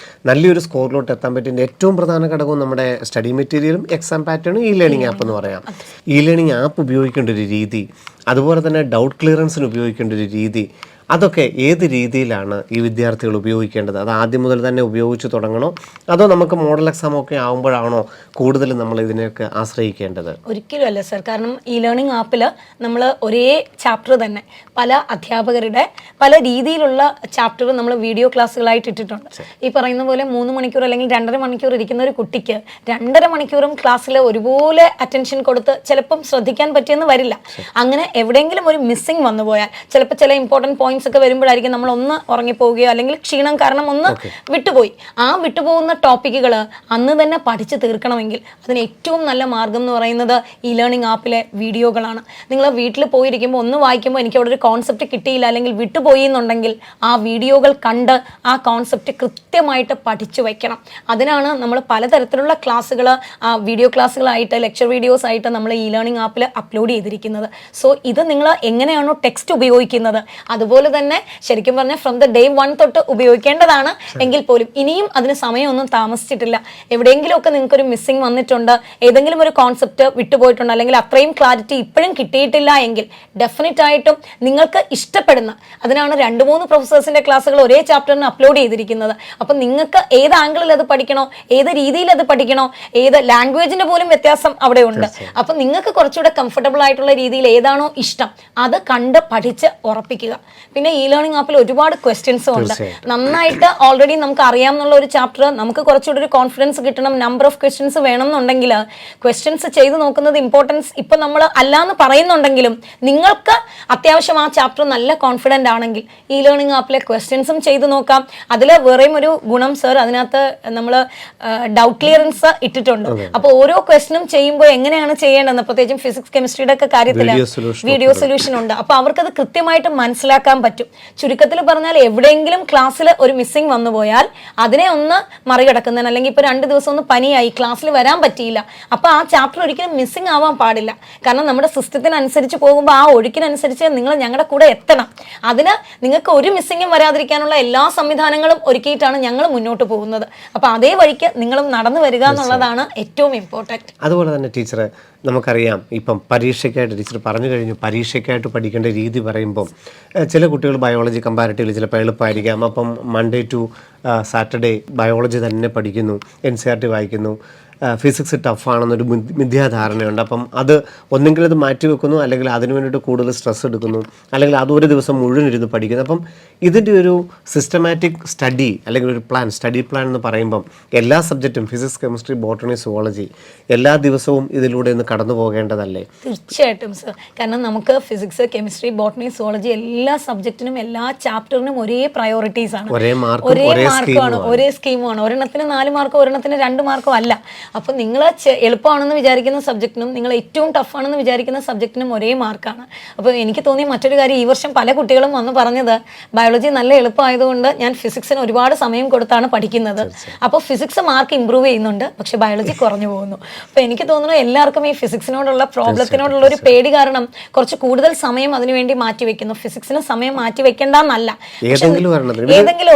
S1: നല്ലൊരു സ്കോറിലോട്ട് എത്താൻ പറ്റുന്ന ഏറ്റവും പ്രധാന ഘടകവും നമ്മുടെ സ്റ്റഡി മെറ്റീരിയലും എക്സാം പാറ്റേണും ഈ ലേണിംഗ് ആപ്പ് എന്ന് പറയാം. ഈ ലേണിംഗ് ആപ്പ് ഉപയോഗിക്കേണ്ട ഒരു രീതി, അതുപോലെ തന്നെ ഡൗട്ട് ക്ലിയറൻസിന് ഉപയോഗിക്കേണ്ട ഒരു രീതി, അതൊക്കെ ഏത് രീതിയിലാണ് ഈ വിദ്യാർത്ഥികൾ ഉപയോഗിക്കേണ്ടത്? അത് ആദ്യം മുതൽ തന്നെ ഉപയോഗിച്ച് തുടങ്ങണോ, അതോ നമുക്ക് മോഡൽ എക്സാം ഒക്കെ ആകുമ്പോഴാണോ കൂടുതൽ നമ്മൾ ഇതിനൊക്കെ ആശ്രയിക്കേണ്ടത്?
S2: ഒരിക്കലും അല്ല സർ. കാരണം ഈ ലേണിംഗ് ആപ്പിൽ നമ്മൾ ഒരേ ചാപ്റ്റർ തന്നെ പല അധ്യാപകരുടെ പല രീതിയിലുള്ള ചാപ്റ്റർ നമ്മൾ വീഡിയോ ക്ലാസ്സുകളായിട്ട് ഇട്ടിട്ടുണ്ട്. ഈ പറയുന്ന പോലെ 3 മണിക്കൂർ അല്ലെങ്കിൽ 2.5 മണിക്കൂർ ഇരിക്കുന്ന ഒരു കുട്ടിക്ക് 2.5 മണിക്കൂറും ക്ലാസ്സിൽ ഒരുപോലെ അറ്റൻഷൻ കൊടുത്ത് ചിലപ്പം ശ്രദ്ധിക്കാൻ പറ്റിയെന്ന് വരില്ല. അങ്ങനെ എവിടെയെങ്കിലും ഒരു മിസ്സിങ് വന്നു പോയാൽ ചിലപ്പോൾ ചില ഇമ്പോർട്ടൻറ്റ് പോയിന്റ്സ് ഒക്കെ വരുമ്പോഴായിരിക്കും നമ്മൾ ഒന്ന് ഉറങ്ങിപ്പോവുകയോ അല്ലെങ്കിൽ ക്ഷീണം കാരണം ഒന്ന് വിട്ടുപോയി. ആ വിട്ടുപോകുന്ന ടോപ്പിക്കുകൾ അന്ന് തന്നെ പഠിച്ച് തീർക്കണമെങ്കിൽ അതിന് ഏറ്റവും നല്ല മാർഗം എന്ന് പറയുന്നത് ഈ ലേണിംഗ് ആപ്പിലെ വീഡിയോകളാണ്. നിങ്ങൾ വീട്ടിൽ പോയിരിക്കുമ്പോൾ ഒന്ന് വായിക്കുമ്പോൾ എനിക്ക് അവിടെ ഒരു കോൺസെപ്റ്റ് കിട്ടിയില്ല അല്ലെങ്കിൽ വിട്ടുപോയി എന്നുണ്ടെങ്കിൽ ആ വീഡിയോകൾ കണ്ട് ആ കോൺസെപ്റ്റ് കൃത്യമായിട്ട് പഠിച്ചു വയ്ക്കണം. അതിനാണ് നമ്മൾ പലതരത്തിലുള്ള ക്ലാസ്സുകൾ വീഡിയോ ക്ലാസ്സുകളായിട്ട് ലെക്ചർ വീഡിയോസ് ആയിട്ട് നമ്മൾ ഈ ലേണിംഗ് ആപ്പിൽ അപ്ലോഡ് ചെയ്തിരിക്കുന്നത്. സോ ഇത് നിങ്ങൾ എങ്ങനെയാണോ ടെക്സ്റ്റ് ഉപയോഗിക്കുന്നത് അതുപോലെ അതുപോലെ തന്നെ ശരിക്കും പറഞ്ഞാൽ ഫ്രം ദ ഡേ 1 തൊട്ട് ഉപയോഗിക്കേണ്ടതാണ്. എങ്കിൽ പോലും ഇനിയും അതിന് സമയമൊന്നും താമസിച്ചിട്ടില്ല. എവിടെയെങ്കിലുമൊക്കെ നിങ്ങൾക്കൊരു മിസ്സിംഗ് വന്നിട്ടുണ്ട്, ഏതെങ്കിലും ഒരു കോൺസെപ്റ്റ് വിട്ടുപോയിട്ടുണ്ട്, അല്ലെങ്കിൽ അത്രയും ക്ലാരിറ്റി ഇപ്പോഴും കിട്ടിയിട്ടില്ല എങ്കിൽ ഡെഫിനറ്റ് ആയിട്ടും നിങ്ങൾക്ക് ഇഷ്ടപ്പെടുന്ന, അതിനാണ് 2-3 പ്രൊഫസേഴ്സിന്റെ ക്ലാസ്സുകൾ ഒരേ ചാപ്റ്ററിന് അപ്ലോഡ് ചെയ്തിരിക്കുന്നത്. അപ്പം നിങ്ങൾക്ക് ഏത് ആംഗിളിൽ അത് പഠിക്കണോ, ഏത് രീതിയിൽ അത് പഠിക്കണോ, ഏത് ലാംഗ്വേജിന്റെ പോലും വ്യത്യാസം അവിടെ ഉണ്ട്. അപ്പം നിങ്ങൾക്ക് കുറച്ചുകൂടെ കംഫർട്ടബിൾ ആയിട്ടുള്ള രീതിയിൽ ഏതാണോ ഇഷ്ടം അത് കണ്ട് പഠിച്ച് ഉറപ്പിക്കുക. പിന്നെ ഇ ലേണിംഗ് ആപ്പിൽ ഒരുപാട് ക്വസ്റ്റ്യൻസും ഉണ്ട്. നന്നായിട്ട് ഓൾറെഡി നമുക്ക് അറിയാമെന്നുള്ള ഒരു ചാപ്റ്റർ നമുക്ക് കുറച്ചുകൂടി ഒരു കോൺഫിഡൻസ് കിട്ടണം, നമ്പർ ഓഫ് ക്വസ്റ്റ്യൻസ് വേണമെന്നുണ്ടെങ്കിൽ ക്വസ്റ്റ്യൻസ് ചെയ്ത് നോക്കുന്നത് ഇമ്പോർട്ടൻസ് ഇപ്പം നമ്മൾ അല്ലാന്ന് പറയുന്നുണ്ടെങ്കിലും നിങ്ങൾക്ക് അത്യാവശ്യം ആ ചാപ്റ്റർ നല്ല കോൺഫിഡൻ്റ് ആണെങ്കിൽ ഇ ലേണിംഗ് ആപ്പിലെ ക്വസ്റ്റ്യൻസും ചെയ്ത് നോക്കാം. അതിൽ വേറെയും ഒരു ഗുണം സർ, അതിനകത്ത് നമ്മൾ ഡൗട്ട് ക്ലിയറൻസ് ഇട്ടിട്ടുണ്ട്. അപ്പോൾ ഓരോ ക്വസ്റ്റ്യനും ചെയ്യുമ്പോൾ എങ്ങനെയാണ് ചെയ്യേണ്ടതെന്ന്, പ്രത്യേകിച്ചും ഫിസിക്സ് കെമിസ്ട്രിയുടെ ഒക്കെ കാര്യത്തിൽ വീഡിയോ സൊല്യൂഷൻ ഉണ്ട്. അപ്പോൾ അവർക്കത് കൃത്യമായിട്ട് മനസ്സിലാക്കാൻ പറ്റും. ചുരുക്കത്തിൽ പറഞ്ഞാൽ എവിടെയെങ്കിലും ക്ലാസ്സിൽ ഒരു മിസ്സിംഗ് വന്നു പോയാൽ അതിനെ ഒന്ന് മറികടക്കുന്നതിന്, അല്ലെങ്കിൽ ഇപ്പോൾ 2 ദിവസം ഒന്ന് പനിയായി ക്ലാസ്സിൽ വരാൻ പറ്റിയില്ല, അപ്പോൾ ആ ചാപ്റ്റർ ഒരിക്കലും മിസ്സിംഗ് ആവാൻ പാടില്ല. കാരണം നമ്മുടെ സിസ്റ്റത്തിനനുസരിച്ച് പോകുമ്പോൾ ആ ഒഴുക്കിനനുസരിച്ച് നിങ്ങൾ ഞങ്ങളുടെ കൂടെ എത്തണം. അതിന് നിങ്ങൾക്ക് ഒരു മിസ്സിങ്ങും വരാതിരിക്കാനുള്ള എല്ലാ സംവിധാനങ്ങളും ഒരുക്കിയിട്ടാണ് ഞങ്ങൾ മുന്നോട്ട് പോകുന്നത്. അപ്പോൾ അതേ വഴിക്ക് നിങ്ങളും നടന്നു വരിക എന്നുള്ളതാണ് ഏറ്റവും ഇമ്പോർട്ടൻറ്റ്.
S1: അതുപോലെ തന്നെ ടീച്ചറെ, നമുക്കറിയാം ഇപ്പം പരീക്ഷയ്ക്കായിട്ട് ടീച്ചർ പറഞ്ഞു കഴിഞ്ഞു, പരീക്ഷയ്ക്കായിട്ട് പഠിക്കേണ്ട രീതി പറയുമ്പം ചില കുട്ടികൾ ബയോളജി കമ്പാരിറ്റീവ്ലി ചിലപ്പോൾ എളുപ്പമായിരിക്കാം. അപ്പം മൺഡേ ടു സാറ്റർഡേ ബയോളജി തന്നെ പഠിക്കുന്നു, NCERT വായിക്കുന്നു, ഫിസിക്സ് ടഫാണെന്നൊരു മിഥ്യാധാരണയുണ്ട്. അപ്പം അത് ഒന്നെങ്കിൽ അത് മാറ്റി വെക്കുന്നു, അല്ലെങ്കിൽ അതിന് വേണ്ടിയിട്ട് കൂടുതൽ സ്ട്രെസ് എടുക്കുന്നു, അല്ലെങ്കിൽ അത് ഒരു ദിവസം മുഴുവൻ ഇരുന്ന് പഠിക്കുന്നു. അപ്പം ഇതിൻ്റെ ഒരു സിസ്റ്റമാറ്റിക് സ്റ്റഡി അല്ലെങ്കിൽ ഒരു സ്റ്റഡി പ്ലാൻ എന്ന് പറയുമ്പം എല്ലാ സബ്ജക്റ്റും ഫിസിക്സ്, കെമിസ്ട്രി, ബോട്ടണി, സുവോളജി എല്ലാ ദിവസവും ഇതിലൂടെ ഒന്ന് കടന്നു പോകേണ്ടതല്ലേ?
S2: തീർച്ചയായിട്ടും സർ. കാരണം നമുക്ക് ഫിസിക്സ്, കെമിസ്ട്രി, ബോട്ടണി, സുവോളജി എല്ലാ സബ്ജക്റ്റിനും എല്ലാ ചാപ്റ്ററിനും ഒരേ പ്രയോറിറ്റീസ് ആണ്, ഒരേ മാർക്കുമാണ്, ഒരേ സ്കീമുമാണ്. ഒരെണ്ണത്തിന് 4 മാർക്കോ ഒരെണ്ണത്തിന് 2 മാർക്കോ അല്ല. അപ്പോൾ നിങ്ങൾ എളുപ്പമാണെന്ന് വിചാരിക്കുന്ന സബ്ജക്റ്റിനും നിങ്ങൾ ഏറ്റവും ടഫാണെന്ന് വിചാരിക്കുന്ന സബ്ജക്റ്റിനും ഒരേ മാർക്കാണ്. അപ്പോൾ എനിക്ക് തോന്നിയ മറ്റൊരു കാര്യം, ഈ വർഷം പല കുട്ടികളും വന്ന് പറഞ്ഞത് ബയോളജി നല്ല എളുപ്പമായതുകൊണ്ട് ഞാൻ ഫിസിക്സിന് ഒരുപാട് സമയം കൊടുത്താണ് പഠിക്കുന്നത്. അപ്പോൾ ഫിസിക്സ് മാർക്ക് ഇമ്പ്രൂവ് ചെയ്യുന്നുണ്ട്, പക്ഷെ ബയോളജി കുറഞ്ഞു പോകുന്നു. അപ്പോൾ എനിക്ക് തോന്നുന്നു എല്ലാവർക്കും ഈ ഫിസിക്സിനോടുള്ള പ്രോബ്ലത്തിനോടുള്ള ഒരു പേടി കാരണം കുറച്ച് കൂടുതൽ സമയം അതിനുവേണ്ടി മാറ്റിവെക്കുന്നു. ഫിസിക്സിന് സമയം മാറ്റി വെക്കേണ്ടെന്നല്ല, ഏതെങ്കിലും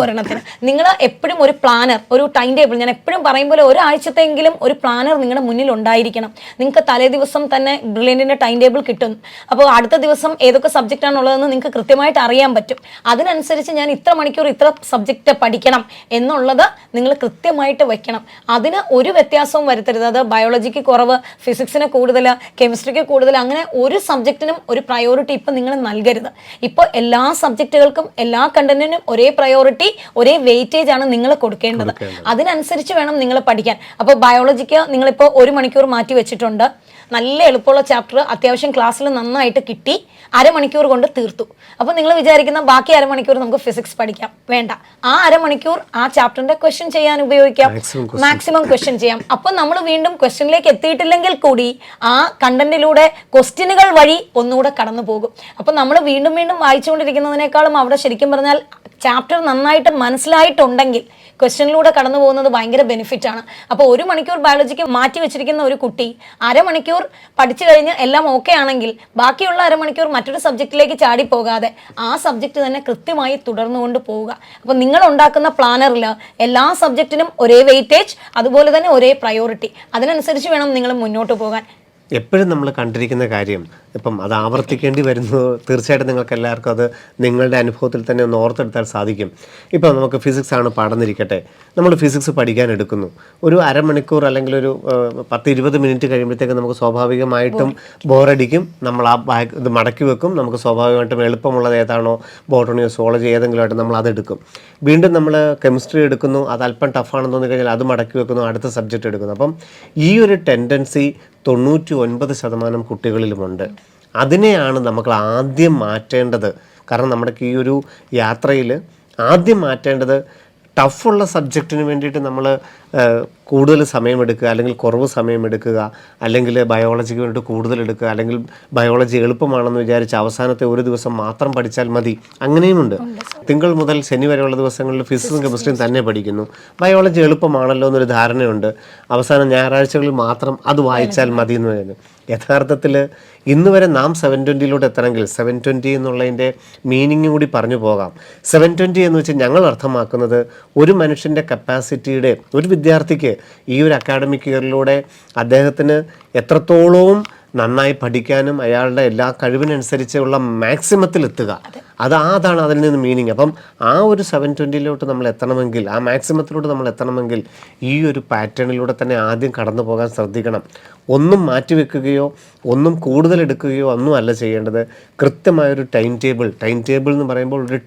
S2: ഒരെണ്ണത്തിന് നിങ്ങൾ എപ്പോഴും ഒരു പ്ലാനർ, ഒരു ടൈം ടേബിൾ, ഞാൻ എപ്പോഴും പറയും പോലെ ഒരാഴ്ചത്തെങ്കിലും ഒരു പ്ലാനർ നിങ്ങളുടെ മുന്നിൽ ഉണ്ടായിരിക്കണം. നിങ്ങൾക്ക് തലേ ദിവസം തന്നെ ബ്രില്യൻറ്റിൻ്റെ ടൈം ടേബിൾ കിട്ടും. അപ്പോൾ അടുത്ത ദിവസം ഏതൊക്കെ സബ്ജക്റ്റ് ആണുള്ളതെന്ന് നിങ്ങൾക്ക് കൃത്യമായിട്ട് അറിയാൻ പറ്റും. അതിനനുസരിച്ച് ഞാൻ ഇത്ര മണിക്കൂർ ഇത്ര സബ്ജക്റ്റ് പഠിക്കണം എന്നുള്ളത് നിങ്ങൾ കൃത്യമായിട്ട് വെക്കണം. അതിന് ഒരു വ്യത്യാസവും വരുത്തരുത്. അത് ബയോളജിക്ക് കുറവ്, ഫിസിക്സിന് കൂടുതൽ, കെമിസ്ട്രിക്ക് കൂടുതൽ, അങ്ങനെ ഒരു സബ്ജക്റ്റിനും ഒരു പ്രയോറിറ്റി ഇപ്പം നിങ്ങൾ നൽകരുത്. ഇപ്പോൾ എല്ലാ സബ്ജക്റ്റുകൾക്കും എല്ലാ കണ്ടന്റിനും ഒരേ പ്രയോറിറ്റി, ഒരേ വെയിറ്റേജ് ആണ് നിങ്ങൾ കൊടുക്കേണ്ടത്. അതിനനുസരിച്ച് വേണം നിങ്ങൾ പഠിക്കാൻ. അപ്പോൾ ബയോളജിക്ക് നിങ്ങളിപ്പോൾ 1 മണിക്കൂർ മാറ്റി വെച്ചിട്ടുണ്ട്, നല്ല എളുപ്പമുള്ള ചാപ്റ്റർ അത്യാവശ്യം ക്ലാസ്സിൽ നന്നായിട്ട് കിട്ടി, അരമണിക്കൂർ കൊണ്ട് തീർത്തു. അപ്പോൾ നിങ്ങൾ വിചാരിക്കുന്ന ബാക്കി അരമണിക്കൂർ നമുക്ക് ഫിസിക്സ് പഠിക്കാം, വേണ്ട. ആ അരമണിക്കൂർ ആ ചാപ്റ്ററിന്റെ ക്വസ്റ്റ്യൻ ചെയ്യാൻ ഉപയോഗിക്കാം, മാക്സിമം ക്വസ്റ്റ്യൻ ചെയ്യാം. അപ്പോൾ നമ്മൾ വീണ്ടും ക്വസ്റ്റ്യനിലേക്ക് എത്തിയിട്ടില്ലെങ്കിൽ കൂടി ആ കണ്ടന്റിലൂടെ ക്വസ്റ്റ്യനുകൾ വഴി ഒന്നുകൂടെ കടന്നു പോകും. അപ്പോൾ നമ്മൾ വീണ്ടും വീണ്ടും വായിച്ചുകൊണ്ടിരിക്കുന്നതിനേക്കാളും അവിടെ ശരിക്കും പറഞ്ഞാൽ ചാപ്റ്റർ നന്നായിട്ട് മനസ്സിലായിട്ടുണ്ടെങ്കിൽ ക്വസ്റ്റ്യനിലൂടെ കടന്നു പോകുന്നത് ഭയങ്കര ബെനിഫിറ്റ് ആണ്. അപ്പോൾ 1 മണിക്കൂർ ബയോളജിക്ക് മാറ്റി വെച്ചിരിക്കുന്ന ഒരു കുട്ടി അരമണിക്കൂർ പഠിച്ചു കഴിഞ്ഞ് എല്ലാം ഓക്കെ ആണെങ്കിൽ ബാക്കിയുള്ള അരമണിക്കൂർ മറ്റൊരു സബ്ജക്റ്റിലേക്ക് ചാടി പോകാതെ ആ സബ്ജക്റ്റ് തന്നെ കൃത്യമായി തുടർന്നുകൊണ്ട് പോവുക. അപ്പോൾ നിങ്ങൾ ഉണ്ടാക്കുന്ന പ്ലാനറിൽ എല്ലാ സബ്ജക്റ്റിനും ഒരേ വെയിറ്റേജ്, അതുപോലെ തന്നെ ഒരേ പ്രയോറിറ്റി, അതിനനുസരിച്ച് വേണം നിങ്ങൾ മുന്നോട്ട് പോകാൻ.
S1: എപ്പോഴും നമ്മൾ കണ്ടിരിക്കുന്ന കാര്യം, ഇപ്പം അത് ആവർത്തിക്കേണ്ടി വരുന്നു, തീർച്ചയായിട്ടും നിങ്ങൾക്ക് എല്ലാവർക്കും അത് നിങ്ങളുടെ അനുഭവത്തിൽ തന്നെ ഒന്ന് ഓർത്തെടുത്താൽ സാധിക്കും. ഇപ്പം നമുക്ക് ഫിസിക്സ് ആണ് പാടുന്നിരിക്കട്ടെ, നമ്മൾ ഫിസിക്സ് പഠിക്കാൻ എടുക്കുന്നു, ഒരു അരമണിക്കൂർ അല്ലെങ്കിൽ ഒരു 10-20 മിനിറ്റ് കഴിയുമ്പോഴത്തേക്ക് നമുക്ക് സ്വാഭാവികമായിട്ടും ബോറടിക്കും. നമ്മൾ ഇത് മടക്കി വെക്കും. നമുക്ക് സ്വാഭാവികമായിട്ടും എളുപ്പമുള്ളത് ഏതാണോ, ബോട്ടണിയോ സുവോളജി ഏതെങ്കിലും ആയിട്ട് നമ്മൾ അതെടുക്കും. വീണ്ടും നമ്മൾ കെമിസ്ട്രി എടുക്കുന്നു, അത് അല്പം ടഫാണെന്ന് തോന്നി കഴിഞ്ഞാൽ അത് മടക്കി വെക്കുന്നു, അടുത്ത സബ്ജക്റ്റ് എടുക്കുന്നു. അപ്പം ഈ ഒരു ടെൻഡൻസി 99% കുട്ടികളിലുമുണ്ട്. അതിനെയാണ് നമുക്ക് ആദ്യം മാറ്റേണ്ടത്. കാരണം നമ്മുടെ ഈ ഒരു യാത്രയിൽ ആദ്യം മാറ്റേണ്ടത് ടഫുള്ള സബ്ജക്റ്റിന് വേണ്ടിയിട്ട് നമ്മൾ കൂടുതൽ സമയമെടുക്കുക അല്ലെങ്കിൽ കുറവ് സമയമെടുക്കുക, അല്ലെങ്കിൽ ബയോളജിക്ക് വേണ്ടിയിട്ട് കൂടുതൽ എടുക്കുക, അല്ലെങ്കിൽ ബയോളജി എളുപ്പമാണെന്ന് വിചാരിച്ച് അവസാനത്തെ ഒരു ദിവസം മാത്രം പഠിച്ചാൽ മതി, അങ്ങനെയുമുണ്ട്. തിങ്കൾ മുതൽ ശനി വരെയുള്ള ദിവസങ്ങളിൽ ഫിസിക്സും കെമിസ്ട്രിയും തന്നെ പഠിക്കുന്നു. ബയോളജി എളുപ്പമാണല്ലോ എന്നൊരു ധാരണയുണ്ട്, അവസാനം ഞായറാഴ്ചകളിൽ മാത്രം അത് വായിച്ചാൽ മതി എന്ന് പറയുന്നത്. യഥാർത്ഥത്തിൽ ഇന്ന് വരെ നാം 720 എത്തണമെങ്കിൽ 720 എന്നുള്ളതിൻ്റെ മീനിങ് കൂടി പറഞ്ഞു പോകാം. 720 എന്ന് വെച്ചാൽ ഞങ്ങൾ അർത്ഥമാക്കുന്നത് ഒരു മനുഷ്യൻ്റെ കപ്പാസിറ്റിയുടെ, ഒരു വിദ്യാർത്ഥിക്ക് ഈ ഒരു അക്കാഡമിക് ഇയറിലൂടെ അദ്ദേഹത്തിന് എത്രത്തോളവും നന്നായി പഠിക്കാനും അയാളുടെ എല്ലാ കഴിവിനനുസരിച്ചുള്ള മാക്സിമത്തിലെത്തുക, അതാണ് അതിൽ നിന്ന് മീനിങ്. അപ്പം ആ ഒരു 720 നമ്മൾ എത്തണമെങ്കിൽ, ആ മാക്സിമത്തിലോട്ട് നമ്മൾ എത്തണമെങ്കിൽ ഈ ഒരു പാറ്റേണിലൂടെ തന്നെ ആദ്യം കടന്നു പോകാൻ ശ്രദ്ധിക്കണം. ഒന്നും മാറ്റിവെക്കുകയോ ഒന്നും കൂടുതൽ എടുക്കുകയോ ഒന്നും അല്ല ചെയ്യേണ്ടത്. കൃത്യമായൊരു ടൈം ടേബിൾ എന്ന് പറയുമ്പോൾ ഒരു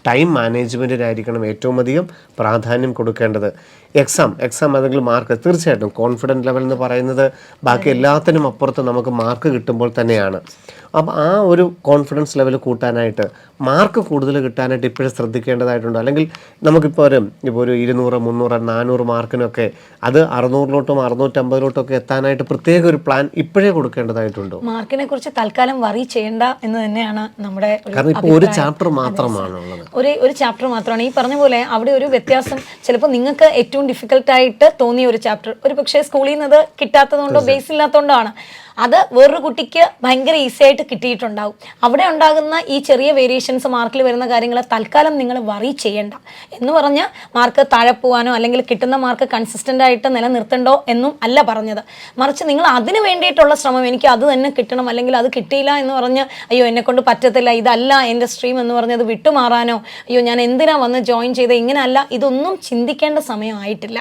S1: ടൈം മാനേജ്മെൻറ്റിനായിരിക്കണം ഏറ്റവും അധികം പ്രാധാന്യം കൊടുക്കേണ്ടത്. എക്സാം അല്ലെങ്കിൽ മാർക്ക്, തീർച്ചയായിട്ടും കോൺഫിഡൻറ്റ് ലെവൽ എന്ന് പറയുന്നത് ബാക്കി എല്ലാത്തിനും അപ്പുറത്ത് നമുക്ക് മാർക്ക് കിട്ടുമ്പോൾ തന്നെയാണ്. അപ്പം ആ ഒരു കോൺഫിഡൻസ് ലെവൽ കൂട്ടാനായിട്ട്, മാർക്ക് കൂടുതൽ കിട്ടാനായിട്ട് ഇപ്പോഴും ശ്രദ്ധിക്കേണ്ടതായിട്ടുണ്ട്. അല്ലെങ്കിൽ നമുക്കിപ്പോൾ ഒരു 200, 300, 400 മാർക്കിനൊക്കെ അത് 600-ലോട്ടും 650-ലോട്ടൊക്കെ എത്താനായിട്ട് പ്രത്യേക ഒരു പ്ലാൻ ഇപ്പോഴേ കൊടുക്കേണ്ടതായിട്ടുണ്ടോ?
S2: മാർക്കിനെ കുറിച്ച് തൽക്കാലം വറി ചെയ്യേണ്ട എന്ന് തന്നെയാണ് നമ്മുടെ,
S1: കാരണം ഇപ്പോൾ ഒരു ചാപ്റ്റർ മാത്രമാണുള്ളത്,
S2: ഒരു ചാപ്റ്റർ മാത്രമാണ്. ഈ പറഞ്ഞ പോലെ അവിടെ ഒരു വ്യത്യാസം, ചിലപ്പോൾ നിങ്ങൾക്ക് ഏറ്റവും ഡിഫിക്കൽട്ടായിട്ട് തോന്നിയ ഒരു ചാപ്റ്റർ ഒരു പക്ഷേ സ്കൂളിൽ നിന്ന് അത് കിട്ടാത്തതുകൊണ്ടോ ബേസ് ഇല്ലാത്തതുകൊണ്ടാണ്, അത് വേറൊരു കുട്ടിക്ക് ഭയങ്കര ഈസി ആയിട്ട് കിട്ടിയിട്ടുണ്ടാവും. അവിടെ ഉണ്ടാകുന്ന ഈ ചെറിയ വേരിയേഷൻസ് മാർക്കിൽ വരുന്ന കാര്യങ്ങൾ തൽക്കാലം നിങ്ങൾ വറി ചെയ്യേണ്ട എന്ന് പറഞ്ഞ് മാർക്ക് താഴെ പോകാനോ അല്ലെങ്കിൽ കിട്ടുന്ന മാർക്ക് കൺസിസ്റ്റൻ്റ് ആയിട്ട് നിലനിർത്തണ്ടോ എന്നും അല്ല പറഞ്ഞത്. മറിച്ച് നിങ്ങൾ അതിന് വേണ്ടിയിട്ടുള്ള ശ്രമം, എനിക്ക് അത് തന്നെ കിട്ടണം, അല്ലെങ്കിൽ അത് കിട്ടിയില്ല എന്ന് പറഞ്ഞ് അയ്യോ എന്നെക്കൊണ്ട് പറ്റത്തില്ല, ഇതല്ല എൻ്റെ സ്ട്രീം എന്ന് പറഞ്ഞത് വിട്ടുമാറാനോ അയ്യോ ഞാൻ എന്തിനാ വന്ന് ജോയിൻ ചെയ്ത്, ഇങ്ങനെ അല്ല, ഇതൊന്നും ചിന്തിക്കേണ്ട സമയമായിട്ടില്ല.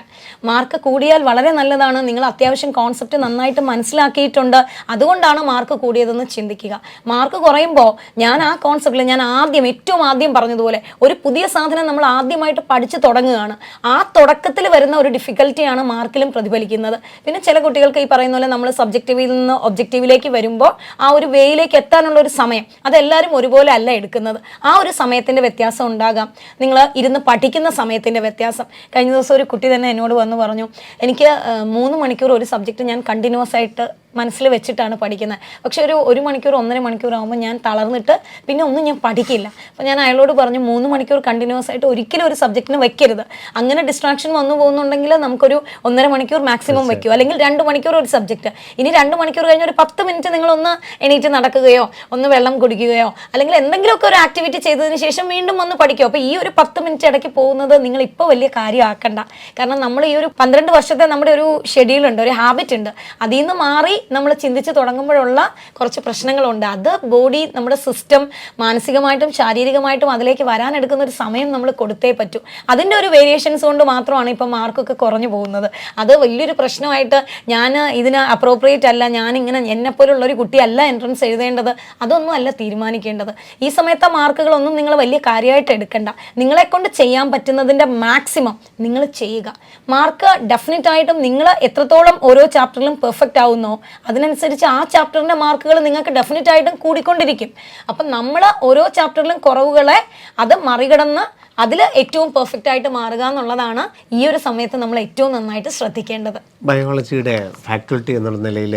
S2: മാർക്ക് കൂടിയാൽ വളരെ നല്ലതാണ്, നിങ്ങൾ അത്യാവശ്യം കോൺസെപ്റ്റ് നന്നായിട്ട് മനസ്സിലാക്കിയിട്ടുണ്ട്, അതുകൊണ്ടാണ് മാർക്ക് കൂടിയതെന്ന് ചിന്തിക്കുക. മാർക്ക് കുറയുമ്പോൾ ഞാൻ ആ കോൺസെപ്റ്റിൽ ഞാൻ ഏറ്റവും ആദ്യം പറഞ്ഞതുപോലെ ഒരു പുതിയ സാധനം നമ്മൾ ആദ്യമായിട്ട് പഠിച്ചു തുടങ്ങുകയാണ്. ആ തുടക്കത്തിൽ വരുന്ന ഒരു ഡിഫിക്കൽറ്റിയാണ് മാർക്കിലും പ്രതിഫലിക്കുന്നത്. പിന്നെ ചില കുട്ടികൾക്ക് ഈ പറയുന്ന പോലെ നമ്മൾ സബ്ജക്റ്റീവിൽ നിന്ന് ഒബ്ജക്റ്റീവിലേക്ക് വരുമ്പോൾ ആ ഒരു വേയിലേക്ക് എത്താനുള്ള ഒരു സമയം അതെല്ലാവരും ഒരുപോലെ അല്ല എടുക്കുന്നത്. ആ ഒരു സമയത്തിൻ്റെ വ്യത്യാസം ഉണ്ടാകാം, നിങ്ങൾ ഇരുന്ന് പഠിക്കുന്ന സമയത്തിൻ്റെ വ്യത്യാസം. കഴിഞ്ഞ ദിവസം ഒരു കുട്ടി തന്നെ എന്നോട് വന്ന് പറഞ്ഞു, എനിക്ക് 3 മണിക്കൂർ ഒരു സബ്ജക്റ്റ് ഞാൻ കണ്ടിന്യൂസ് ആയിട്ട് മനസ്സിൽ വെച്ചിട്ടാണ് പഠിക്കുന്നത്, പക്ഷെ ഒരു മണിക്കൂർ 1.5 മണിക്കൂർ ആകുമ്പോൾ ഞാൻ തളർന്നിട്ട് പിന്നെ ഒന്നും ഞാൻ പഠിക്കില്ല. അപ്പോൾ ഞാൻ അയാളോട് പറഞ്ഞു 3 മണിക്കൂർ കണ്ടിന്യൂസ് ആയിട്ട് ഒരിക്കലും ഒരു സബ്ജക്റ്റിന് വെക്കരുത്. അങ്ങനെ ഡിസ്ട്രാക്ഷൻ വന്നു പോകുന്നുണ്ടെങ്കിൽ നമുക്കൊരു 1.5 മണിക്കൂർ മാക്സിമം വെക്കും, അല്ലെങ്കിൽ 2 മണിക്കൂർ ഒരു സബ്ജക്റ്റ്. ഇനി 2 മണിക്കൂർ കഴിഞ്ഞ് ഒരു 10 മിനിറ്റ് നിങ്ങളൊന്ന് എണീറ്റ് നടക്കുകയോ ഒന്ന് വെള്ളം കുടിക്കുകയോ അല്ലെങ്കിൽ എന്തെങ്കിലുമൊക്കെ ഒരു ആക്ടിവിറ്റി ചെയ്തതിന് ശേഷം വീണ്ടും ഒന്ന് പഠിക്കുക. അപ്പോൾ ഈ ഒരു 10 മിനിറ്റ് ഇടയ്ക്ക് പോകുന്നത് നിങ്ങൾ ഇപ്പോൾ വലിയ കാര്യമാക്കണ്ട. കാരണം നമ്മൾ ഈ ഒരു 12 വർഷത്തെ നമ്മുടെ ഒരു ഷെഡ്യൂളുണ്ട്, ഒരു ഹാബിറ്റ് ഉണ്ട്, അതിൽ നിന്ന് മാറി നമ്മൾ ചിന്തിച്ച് തുടങ്ങുമ്പോഴുള്ള കുറച്ച് പ്രശ്നങ്ങളുണ്ട്. അത് ബോഡി, നമ്മുടെ സിസ്റ്റം മാനസികമായിട്ടും ശാരീരികമായിട്ടും അതിലേക്ക് വരാനെടുക്കുന്ന ഒരു സമയം നമ്മൾ കൊടുത്തേ പറ്റൂ. അതിൻ്റെ ഒരു വേരിയേഷൻസ് കൊണ്ട് മാത്രമാണ് ഇപ്പം മാർക്കൊക്കെ കുറഞ്ഞു പോകുന്നത്. അത് വലിയൊരു പ്രശ്നമായിട്ട് ഞാൻ ഇതിന് അപ്രോപ്രിയേറ്റ് അല്ല, ഞാനിങ്ങനെ എന്നെപ്പോലുള്ളൊരു കുട്ടിയല്ല എൻട്രൻസ് എഴുതേണ്ടത്, അതൊന്നും അല്ല തീരുമാനിക്കേണ്ടത്. ഈ സമയത്തെ മാർക്കുകളൊന്നും നിങ്ങൾ വലിയ കാര്യമായിട്ട് എടുക്കണ്ട. നിങ്ങളെക്കൊണ്ട് ചെയ്യാൻ പറ്റുന്നതിൻ്റെ മാക്സിമം നിങ്ങൾ ചെയ്യുക. മാർക്ക് ഡെഫിനറ്റായിട്ടും നിങ്ങൾ എത്രത്തോളം ഓരോ ചാപ്റ്ററിലും പെർഫെക്റ്റ് ആവുന്നോ അതിനനുസരിച്ച് ആ ചാപ്റ്ററിൻ്റെ മാർക്കുകൾ നിങ്ങൾക്ക് ഡെഫിനറ്റ് ആയിട്ടും കൂടിക്കൊണ്ടിരിക്കും. അപ്പം നമ്മൾ ഓരോ ചാപ്റ്ററിലും കുറവുകളെ അത് മറികടന്ന് അതിൽ ഏറ്റവും പെർഫെക്റ്റ് ആയിട്ട് മാറുക എന്നുള്ളതാണ് ഈ ഒരു സമയത്ത് നമ്മൾ ഏറ്റവും നന്നായിട്ട് ശ്രദ്ധിക്കേണ്ടത്.
S1: ബയോളജിയുടെ ഫാക്കൽറ്റി എന്നുള്ള നിലയിൽ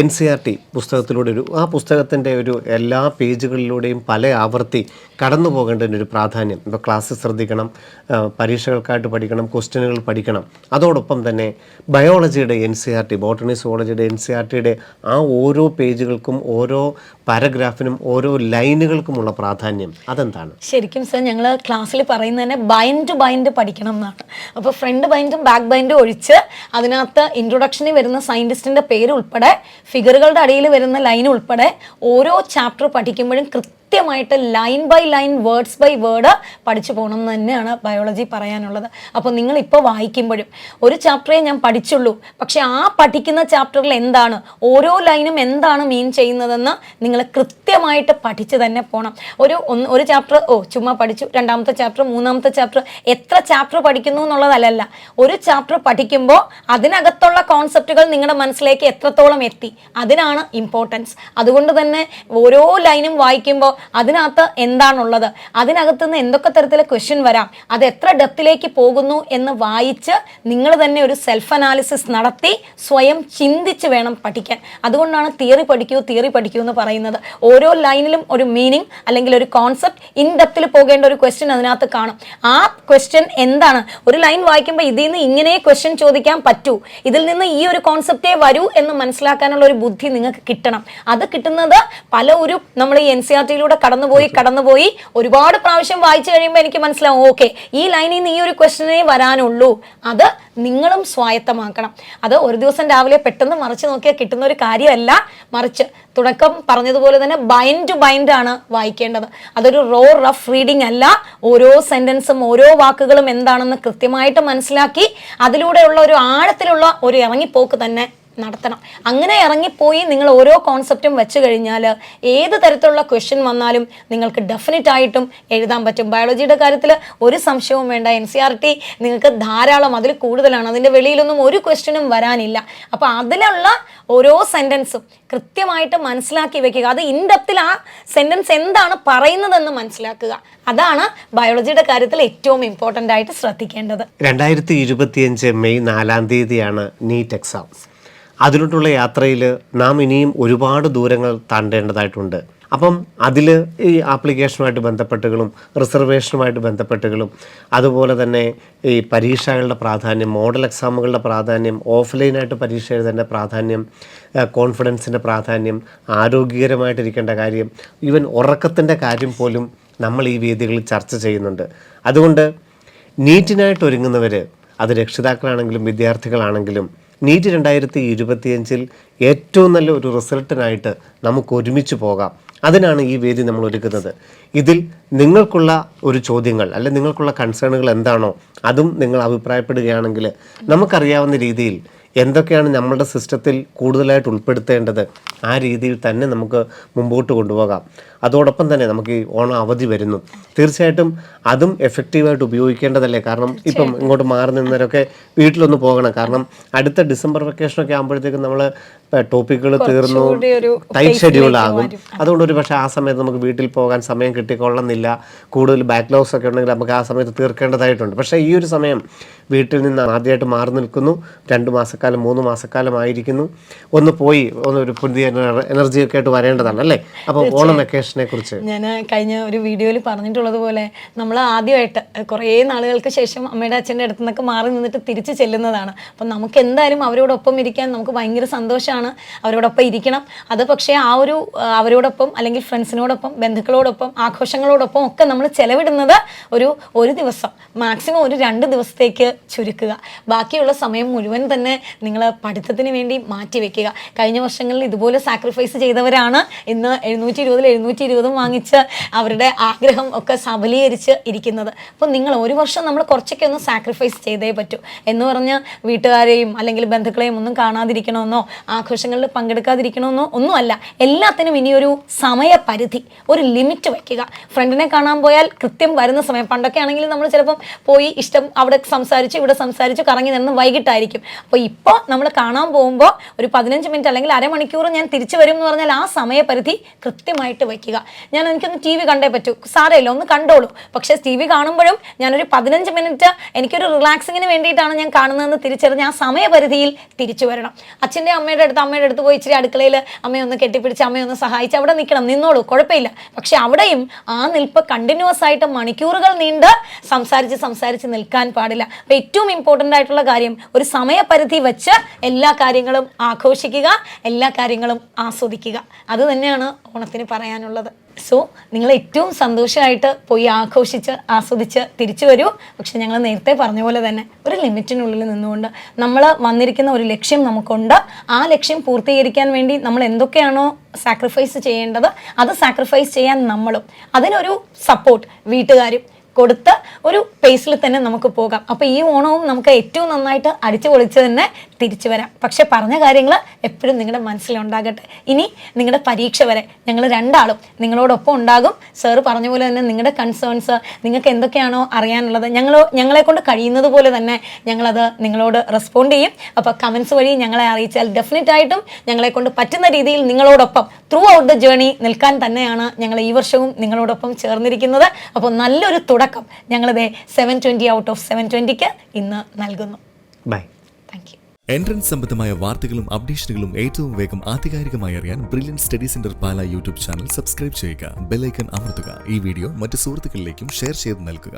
S1: NCERT പുസ്തകത്തിലൂടെ ആ പുസ്തകത്തിൻ്റെ ഒരു എല്ലാ പേജുകളിലൂടെയും പല ആവർത്തി കടന്നു പോകേണ്ടതിൻ്റെ ഒരു പ്രാധാന്യം, ഇപ്പോൾ ക്ലാസ് ശ്രദ്ധിക്കണം, പരീക്ഷകൾക്കായിട്ട് പഠിക്കണം, ക്വസ്റ്റ്യനുകൾ പഠിക്കണം. അതോടൊപ്പം തന്നെ ബയോളജിയുടെ NCERT, ബോട്ടണി സുവോളജിയുടെ NCERTയുടെ ആ ഓരോ പേജുകൾക്കും ഓരോ പാരഗ്രാഫിനും ഓരോ ലൈനുകൾക്കുമുള്ള പ്രാധാന്യം അതെന്താണ്?
S2: ശരിക്കും സർ ഞങ്ങൾ ക്ലാസ്സിൽ പറയുന്നത് തന്നെ ബൈൻഡ് ടു ബൈൻഡ് പഠിക്കണം എന്നാണ്. അപ്പോൾ ഫ്രണ്ട് ബൈൻഡും ബാക്ക് ബൈൻഡും ഒഴിച്ച് അതിനകത്ത് ഇൻട്രൊഡക്ഷനിൽ വരുന്ന സയൻറ്റിസ്റ്റിൻ്റെ പേര് ഉൾപ്പെടെ ഫിഗറുകളുടെ അടിയിൽ വരുന്ന ലൈൻ ഉൾപ്പെടെ ഓരോ ചാപ്റ്റർ പഠിക്കുമ്പോഴും കൃത്യമായിട്ട് line by line words by word പഠിച്ചു പോകണം എന്ന് തന്നെയാണ് ബയോളജി പറയാനുള്ളത്. അപ്പോൾ നിങ്ങളിപ്പോൾ വായിക്കുമ്പോഴും ഒരു ചാപ്റ്ററേ ഞാൻ പഠിച്ചുള്ളൂ, പക്ഷേ ആ പഠിക്കുന്ന ചാപ്റ്ററിൽ എന്താണ്, ഓരോ ലൈനും എന്താണ് മീൻ ചെയ്യുന്നതെന്ന് നിങ്ങൾ കൃത്യമായിട്ട് പഠിച്ച് തന്നെ പോകണം. ഒരു ചാപ്റ്റർ ചുമ്മാ പഠിച്ചു, രണ്ടാമത്തെ ചാപ്റ്റർ, മൂന്നാമത്തെ ചാപ്റ്റർ, എത്ര ചാപ്റ്റർ പഠിക്കുന്നു എന്നുള്ളതല്ല. ഒരു ചാപ്റ്റർ പഠിക്കുമ്പോൾ അതിനകത്തുള്ള കോൺസെപ്റ്റുകൾ നിങ്ങളുടെ മനസ്സിലേക്ക് എത്രത്തോളം എത്തി, അതിനാണ് ഇമ്പോർട്ടൻസ്. അതുകൊണ്ട് തന്നെ ഓരോ ലൈനും വായിക്കുമ്പോൾ അതിനകത്ത് എന്താണുള്ളത്, അതിനകത്ത് നിന്ന് എന്തൊക്കെ തരത്തിലെ ക്വസ്റ്റ്യൻ വരാം, അത് എത്ര ഡെപ്തിലേക്ക് പോകുന്നു എന്ന് വായിച്ച് നിങ്ങൾ തന്നെ ഒരു സെൽഫ് അനാലിസിസ് നടത്തി സ്വയം ചിന്തിച്ച് വേണം പഠിക്കാൻ. അതുകൊണ്ടാണ് തിയറി പഠിക്കൂ എന്ന് പറയുന്നത്. ഓരോ ലൈനിലും ഒരു മീനിങ് അല്ലെങ്കിൽ ഒരു കോൺസെപ്റ്റ്, ഇൻ ഡെപ്തിൽ പോകേണ്ട ഒരു ക്വസ്റ്റ്യൻ അതിനകത്ത് കാണും. ആ ക്വസ്റ്റ്യൻ എന്താണ്, ഒരു ലൈൻ വായിക്കുമ്പോൾ ഇതിൽ നിന്ന് ഇങ്ങനെ ക്വസ്റ്റ്യൻ ചോദിക്കാൻ പറ്റൂ, ഇതിൽ നിന്ന് ഈ ഒരു കോൺസെപ്റ്റേ വരൂ എന്ന് മനസ്സിലാക്കാനുള്ള ഒരു ബുദ്ധി നിങ്ങൾക്ക് കിട്ടണം. അത് കിട്ടുന്നത് നമ്മൾ ഈ NCERT-യിലൂടെ കടന്നുപോയി ഒരുപാട് പ്രാവശ്യം വായിച്ചു കഴിയുമ്പോൾ എനിക്ക് മനസ്സിലാവും, ഓക്കെ ഈ ലൈനിൽ നിന്ന് ഈ ഒരു ക്വസ്റ്റ്യനേ വരാനുള്ളൂ. അത് നിങ്ങളും സ്വായത്തമാക്കണം. അത് ഒരു ദിവസം രാവിലെ പെട്ടെന്ന് മറിച്ച് നോക്കിയാൽ കിട്ടുന്ന ഒരു കാര്യമല്ല, മറിച്ച് തുടക്കം പറഞ്ഞതുപോലെ തന്നെ ബൈൻഡ് ടു ബൈൻഡ് ആണ് വായിക്കേണ്ടത്. അതൊരു റഫ് റീഡിംഗ് അല്ല. ഓരോ സെന്റൻസും ഓരോ വാക്കുകളും എന്താണെന്ന് കൃത്യമായിട്ട് മനസ്സിലാക്കി അതിലൂടെയുള്ള ഒരു ആഴത്തിലുള്ള ഒരു ഇറങ്ങിപ്പോക്ക് തന്നെ നടത്തണം. അങ്ങനെ ഇറങ്ങിപ്പോയി നിങ്ങൾ ഓരോ കോൺസെപ്റ്റും വെച്ച് കഴിഞ്ഞാൽ ഏത് തരത്തിലുള്ള ക്വസ്റ്റ്യൻ വന്നാലും നിങ്ങൾക്ക് ഡെഫിനറ്റ് ആയിട്ടും എഴുതാൻ പറ്റും. ബയോളജിയുടെ കാര്യത്തിൽ ഒരു സംശയവും വേണ്ട. NCERT നിങ്ങൾക്ക് ധാരാളം, അതിൽ കൂടുതലാണ്, അതിൻ്റെ വെളിയിലൊന്നും ഒരു ക്വസ്റ്റ്യനും വരാനില്ല. അപ്പോൾ അതിലുള്ള ഓരോ സെൻറ്റൻസും കൃത്യമായിട്ട് മനസ്സിലാക്കി വെക്കുക. അത് ഇൻഡെപ്തിൽ ആ സെൻറ്റൻസ് എന്താണ് പറയുന്നതെന്ന് മനസ്സിലാക്കുക. അതാണ് ബയോളജിയുടെ കാര്യത്തിൽ ഏറ്റവും ഇമ്പോർട്ടൻ്റ് ആയിട്ട് ശ്രദ്ധിക്കേണ്ടത്.
S1: 2025 മെയ് 4 തീയതിയാണ് നീറ്റ് എക്സാം. അതിലോട്ടുള്ള യാത്രയിൽ നാം ഇനിയും ഒരുപാട് ദൂരങ്ങൾ താണ്ടേണ്ടതായിട്ടുണ്ട്. അപ്പം അതിൽ ഈ ആപ്ലിക്കേഷനുമായിട്ട് ബന്ധപ്പെട്ടുകളും റിസർവേഷനുമായിട്ട് ബന്ധപ്പെട്ടുകളും അതുപോലെ തന്നെ ഈ പരീക്ഷകളുടെ പ്രാധാന്യം, മോഡൽ എക്സാമുകളുടെ പ്രാധാന്യം, ഓഫ്ലൈനായിട്ട് പരീക്ഷ എഴുതേണ്ട പ്രാധാന്യം, കോൺഫിഡൻസിൻ്റെ പ്രാധാന്യം, ആരോഗ്യകരമായിട്ടിരിക്കേണ്ട കാര്യം, ഈവൻ ഉറക്കത്തിൻ്റെ കാര്യം പോലും നമ്മൾ ഈ വേദികളിൽ ചർച്ച ചെയ്യുന്നുണ്ട്. അതുകൊണ്ട് നീറ്റിനായിട്ട് ഒരുങ്ങുന്നവർ, അത് രക്ഷിതാക്കളാണെങ്കിലും വിദ്യാർത്ഥികളാണെങ്കിലും, നീറ്റ് 2025 ഏറ്റവും നല്ല ഒരു റിസൾട്ടിനായിട്ട് നമുക്ക് ഒരുമിച്ച് പോകാം. അതിനാണ് ഈ വേദി നമ്മൾ ഒരുക്കുന്നത്. ഇതിൽ നിങ്ങൾക്കുള്ള ഒരു ചോദ്യങ്ങൾ അല്ലെങ്കിൽ നിങ്ങൾക്കുള്ള കൺസേണുകൾ എന്താണോ അതും നിങ്ങൾ അഭിപ്രായപ്പെടുകയാണെങ്കിൽ നമുക്കറിയാവുന്ന രീതിയിൽ എന്തൊക്കെയാണ് നമ്മളുടെ സിസ്റ്റത്തിൽ കൂടുതലായിട്ട് ഉൾപ്പെടുത്തേണ്ടത് ആ രീതിയിൽ തന്നെ നമുക്ക് മുമ്പോട്ട് കൊണ്ടുപോകാം. അതോടൊപ്പം തന്നെ നമുക്ക് ഈ ഓണം അവധി വരുന്നു, തീർച്ചയായിട്ടും അതും എഫക്റ്റീവായിട്ട് ഉപയോഗിക്കേണ്ടതല്ലേ. കാരണം ഇപ്പം ഇങ്ങോട്ട് മാറി നിന്നവരൊക്കെ വീട്ടിലൊന്ന് പോകണം. കാരണം അടുത്ത ഡിസംബർ വെക്കേഷനൊക്കെ ആകുമ്പോഴത്തേക്കും നമ്മൾ ടോപ്പിക്കുകൾ തീർന്നു, ടൈറ്റ് ഷെഡ്യൂളാകും. അതുകൊണ്ട് ഒരു പക്ഷേ ആ സമയത്ത് നമുക്ക് വീട്ടിൽ പോകാൻ സമയം കിട്ടിക്കൊള്ളുന്നില്ല. കൂടുതൽ ബാക്ക്ലോഗ്സ് ഒക്കെ ഉണ്ടെങ്കിൽ നമുക്ക് ആ സമയത്ത് തീർക്കേണ്ടതായിട്ടുണ്ട്. പക്ഷേ ഈ ഒരു സമയം വീട്ടിൽ നിന്ന് ആദ്യമായിട്ട് മാറി നിൽക്കുന്നു, 2 മാസക്കാലം 3 മാസക്കാലമായിരിക്കുന്നു, ഒന്ന് പോയി ഒരു പുതിയ എനർജിയൊക്കെ ആയിട്ട് വരേണ്ടതാണ് അല്ലേ. അപ്പോൾ ഓണം വെക്കേഷനെ കുറിച്ച്
S2: ഞാൻ കഴിഞ്ഞ ഒരു വീഡിയോയിൽ പറഞ്ഞിട്ടുള്ളത് പോലെ നമ്മൾ ആദ്യമായിട്ട് കുറേ നാളുകൾക്ക് ശേഷം അമ്മയുടെ അച്ഛൻ്റെ അടുത്ത് നിന്നൊക്കെ മാറി നിന്നിട്ട് തിരിച്ച് ചെല്ലുന്നതാണ്. അപ്പം നമുക്ക് എന്തായാലും അവരോടൊപ്പം ഇരിക്കാൻ നമുക്ക് ഭയങ്കര സന്തോഷമാണ്, അവരോടൊപ്പം ഇരിക്കണം. അത് പക്ഷേ ആ ഒരു അവരോടൊപ്പം അല്ലെങ്കിൽ ഫ്രണ്ട്സിനോടൊപ്പം, ബന്ധുക്കളോടൊപ്പം, ആഘോഷങ്ങളോടൊപ്പം ഒക്കെ നമ്മൾ ചെലവിടുന്നത് ഒരു ദിവസം, മാക്സിമം ഒരു 2 ദിവസത്തേക്ക് ചുരുക്കുക. ബാക്കിയുള്ള സമയം മുഴുവൻ തന്നെ നിങ്ങൾ പഠിത്തത്തിന് വേണ്ടി മാറ്റി വെക്കുക. കഴിഞ്ഞ വർഷങ്ങളിൽ ഇതുപോലെ സാക്രിഫൈസ് ചെയ്തവരാണ് ഇന്ന് 720 വാങ്ങിച്ച് അവരുടെ ആഗ്രഹം ഒക്കെ സബലീകരിച്ച് ഇരിക്കുന്നത്. അപ്പോൾ നിങ്ങൾ ഒരു വർഷം നമ്മൾ കുറച്ചൊക്കെ ഒന്ന് സാക്രിഫൈസ് ചെയ്തേ പറ്റൂ. എന്ന് പറഞ്ഞ് വീട്ടുകാരെയും അല്ലെങ്കിൽ ബന്ധുക്കളെയും ഒന്നും കാണാതിരിക്കണമെന്നോ ആഘോഷങ്ങളിൽ പങ്കെടുക്കാതിരിക്കണമെന്നോ ഒന്നുമല്ല. എല്ലാത്തിനും ഇനിയൊരു സമയപരിധി, ഒരു ലിമിറ്റ് വയ്ക്കുക. ഫ്രണ്ടിനെ കാണാൻ പോയാൽ കൃത്യം വരുന്ന സമയം, പണ്ടൊക്കെ ആണെങ്കിൽ നമ്മൾ ചിലപ്പം പോയി ഇഷ്ടം അവിടെ സംസാരിച്ചു ഇവിടെ സംസാരിച്ചു കറങ്ങി നിന്ന് വൈകിട്ടായിരിക്കും. അപ്പോൾ ഇപ്പോൾ നമ്മൾ കാണാൻ പോകുമ്പോൾ ഒരു 15 മിനിറ്റ് അല്ലെങ്കിൽ അരമണിക്കൂർ ഞാൻ തിരിച്ചു വരും എന്ന് പറഞ്ഞാൽ ആ സമയപരിധി കൃത്യമായിട്ട് വയ്ക്കുക. എനിക്കൊന്ന് TV കണ്ടേ പറ്റൂ, സാരമില്ല ഒന്ന് കണ്ടോളൂ. പക്ഷേ TV കാണുമ്പോഴും ഞാനൊരു 15 മിനിറ്റ് എനിക്കൊരു റിലാക്സിങ്ങിന് വേണ്ടിയിട്ടാണ് ഞാൻ കാണുന്നതെന്ന് തിരിച്ചറിഞ്ഞ് ആ സമയപരിധിയിൽ തിരിച്ചു വരണം. അച്ഛൻ്റെ അമ്മയുടെ അടുത്ത് പോയി ഇച്ചിരി അടുക്കളയിൽ അമ്മയൊന്ന് കെട്ടിപ്പിടിച്ച് അമ്മയൊന്ന് സഹായിച്ച് അവിടെ നിന്നോളൂ, കുഴപ്പമില്ല. പക്ഷെ അവിടെയും ആ നിൽപ്പ് കണ്ടിന്യൂസ് ആയിട്ട് മണിക്കൂറുകൾ നീണ്ട് സംസാരിച്ച് നിൽക്കാൻ പാടില്ല. അപ്പോൾ ഏറ്റവും ഇമ്പോർട്ടൻ്റ് ആയിട്ടുള്ള കാര്യം ഒരു സമയപരിധി വെച്ച് എല്ലാ കാര്യങ്ങളും ആഘോഷിക്കുക, എല്ലാ കാര്യങ്ങളും ആസ്വദിക്കുക. അത് തന്നെയാണ് ഓണത്തിന് പറയാനുള്ളത്. സോ നിങ്ങൾ ഏറ്റവും സന്തോഷമായിട്ട് പോയി ആഘോഷിച്ച് ആസ്വദിച്ച് തിരിച്ചു വരൂ. പക്ഷെ ഞങ്ങൾ നേരത്തെ പറഞ്ഞ പോലെ തന്നെ ഒരു ലിമിറ്റിനുള്ളിൽ നിന്നുകൊണ്ട് നമ്മൾ വന്നിരിക്കുന്ന ഒരു ലക്ഷ്യം നമുക്കുണ്ട്. ആ ലക്ഷ്യം പൂർത്തീകരിക്കാൻ വേണ്ടി നമ്മൾ എന്തൊക്കെയാണോ സാക്രിഫൈസ് ചെയ്യേണ്ടത് അത് സാക്രിഫൈസ് ചെയ്യാൻ നമ്മളും, അതിനൊരു സപ്പോർട്ട് വീട്ടുകാരും കൊടുത്ത് ഒരു പേസിൽ തന്നെ നമുക്ക് പോകാം. അപ്പോൾ ഈ ഓണവും നമുക്ക് ഏറ്റവും നന്നായിട്ട് അടിച്ചു പൊളിച്ച് തന്നെ തിരിച്ചു വരാം. പക്ഷെ പറഞ്ഞ കാര്യങ്ങൾ എപ്പോഴും നിങ്ങളുടെ മനസ്സിലുണ്ടാകട്ടെ. ഇനി നിങ്ങളുടെ പരീക്ഷ വരെ ഞങ്ങൾ രണ്ടാളും നിങ്ങളോടൊപ്പം ഉണ്ടാകും. സാറ് പറഞ്ഞ പോലെ തന്നെ നിങ്ങളുടെ കൺസേൺസ്, നിങ്ങൾക്ക് എന്തൊക്കെയാണോ അറിയാനുള്ളത്, ഞങ്ങളെ കൊണ്ട് കഴിയുന്നത് പോലെ തന്നെ ഞങ്ങളത് നിങ്ങളോട് റെസ്പോണ്ട് ചെയ്യും. അപ്പോൾ കമൻസ് വഴി ഞങ്ങളെ അറിയിച്ചാൽ ഡെഫിനറ്റ് ആയിട്ടും ഞങ്ങളെ കൊണ്ട് പറ്റുന്ന രീതിയിൽ നിങ്ങളോടൊപ്പം ത്രൂ ഔട്ട് ദ ജേർണി നിൽക്കാൻ തന്നെയാണ് ഞങ്ങൾ ഈ വർഷവും നിങ്ങളോടൊപ്പം ചേർന്നിരിക്കുന്നത്. അപ്പോൾ നല്ലൊരു തുടക്കം ഞങ്ങളിത് 720 ഔട്ട് ഓഫ് 720ക്ക് ഇന്ന് നൽകുന്നു.
S1: ബൈ.
S2: Thank you.
S3: എൻട്രൻസ് സംബന്ധമായ വാർത്തകളും അപ്ഡേഷനുകളും ഏറ്റവും വേഗം ആധികാരികമായി അറിയാൻ ബ്രില്യൻറ്റ് സ്റ്റഡി സെന്റർ പാല യൂട്യൂബ് ചാനൽ സബ്സ്ക്രൈബ് ചെയ്യുക. ബെൽ ഐക്കൺ അമർത്തുക. ഈ വീഡിയോ മറ്റ് സുഹൃത്തുക്കളിലേക്കും ഷെയർ ചെയ്ത് നൽകുക.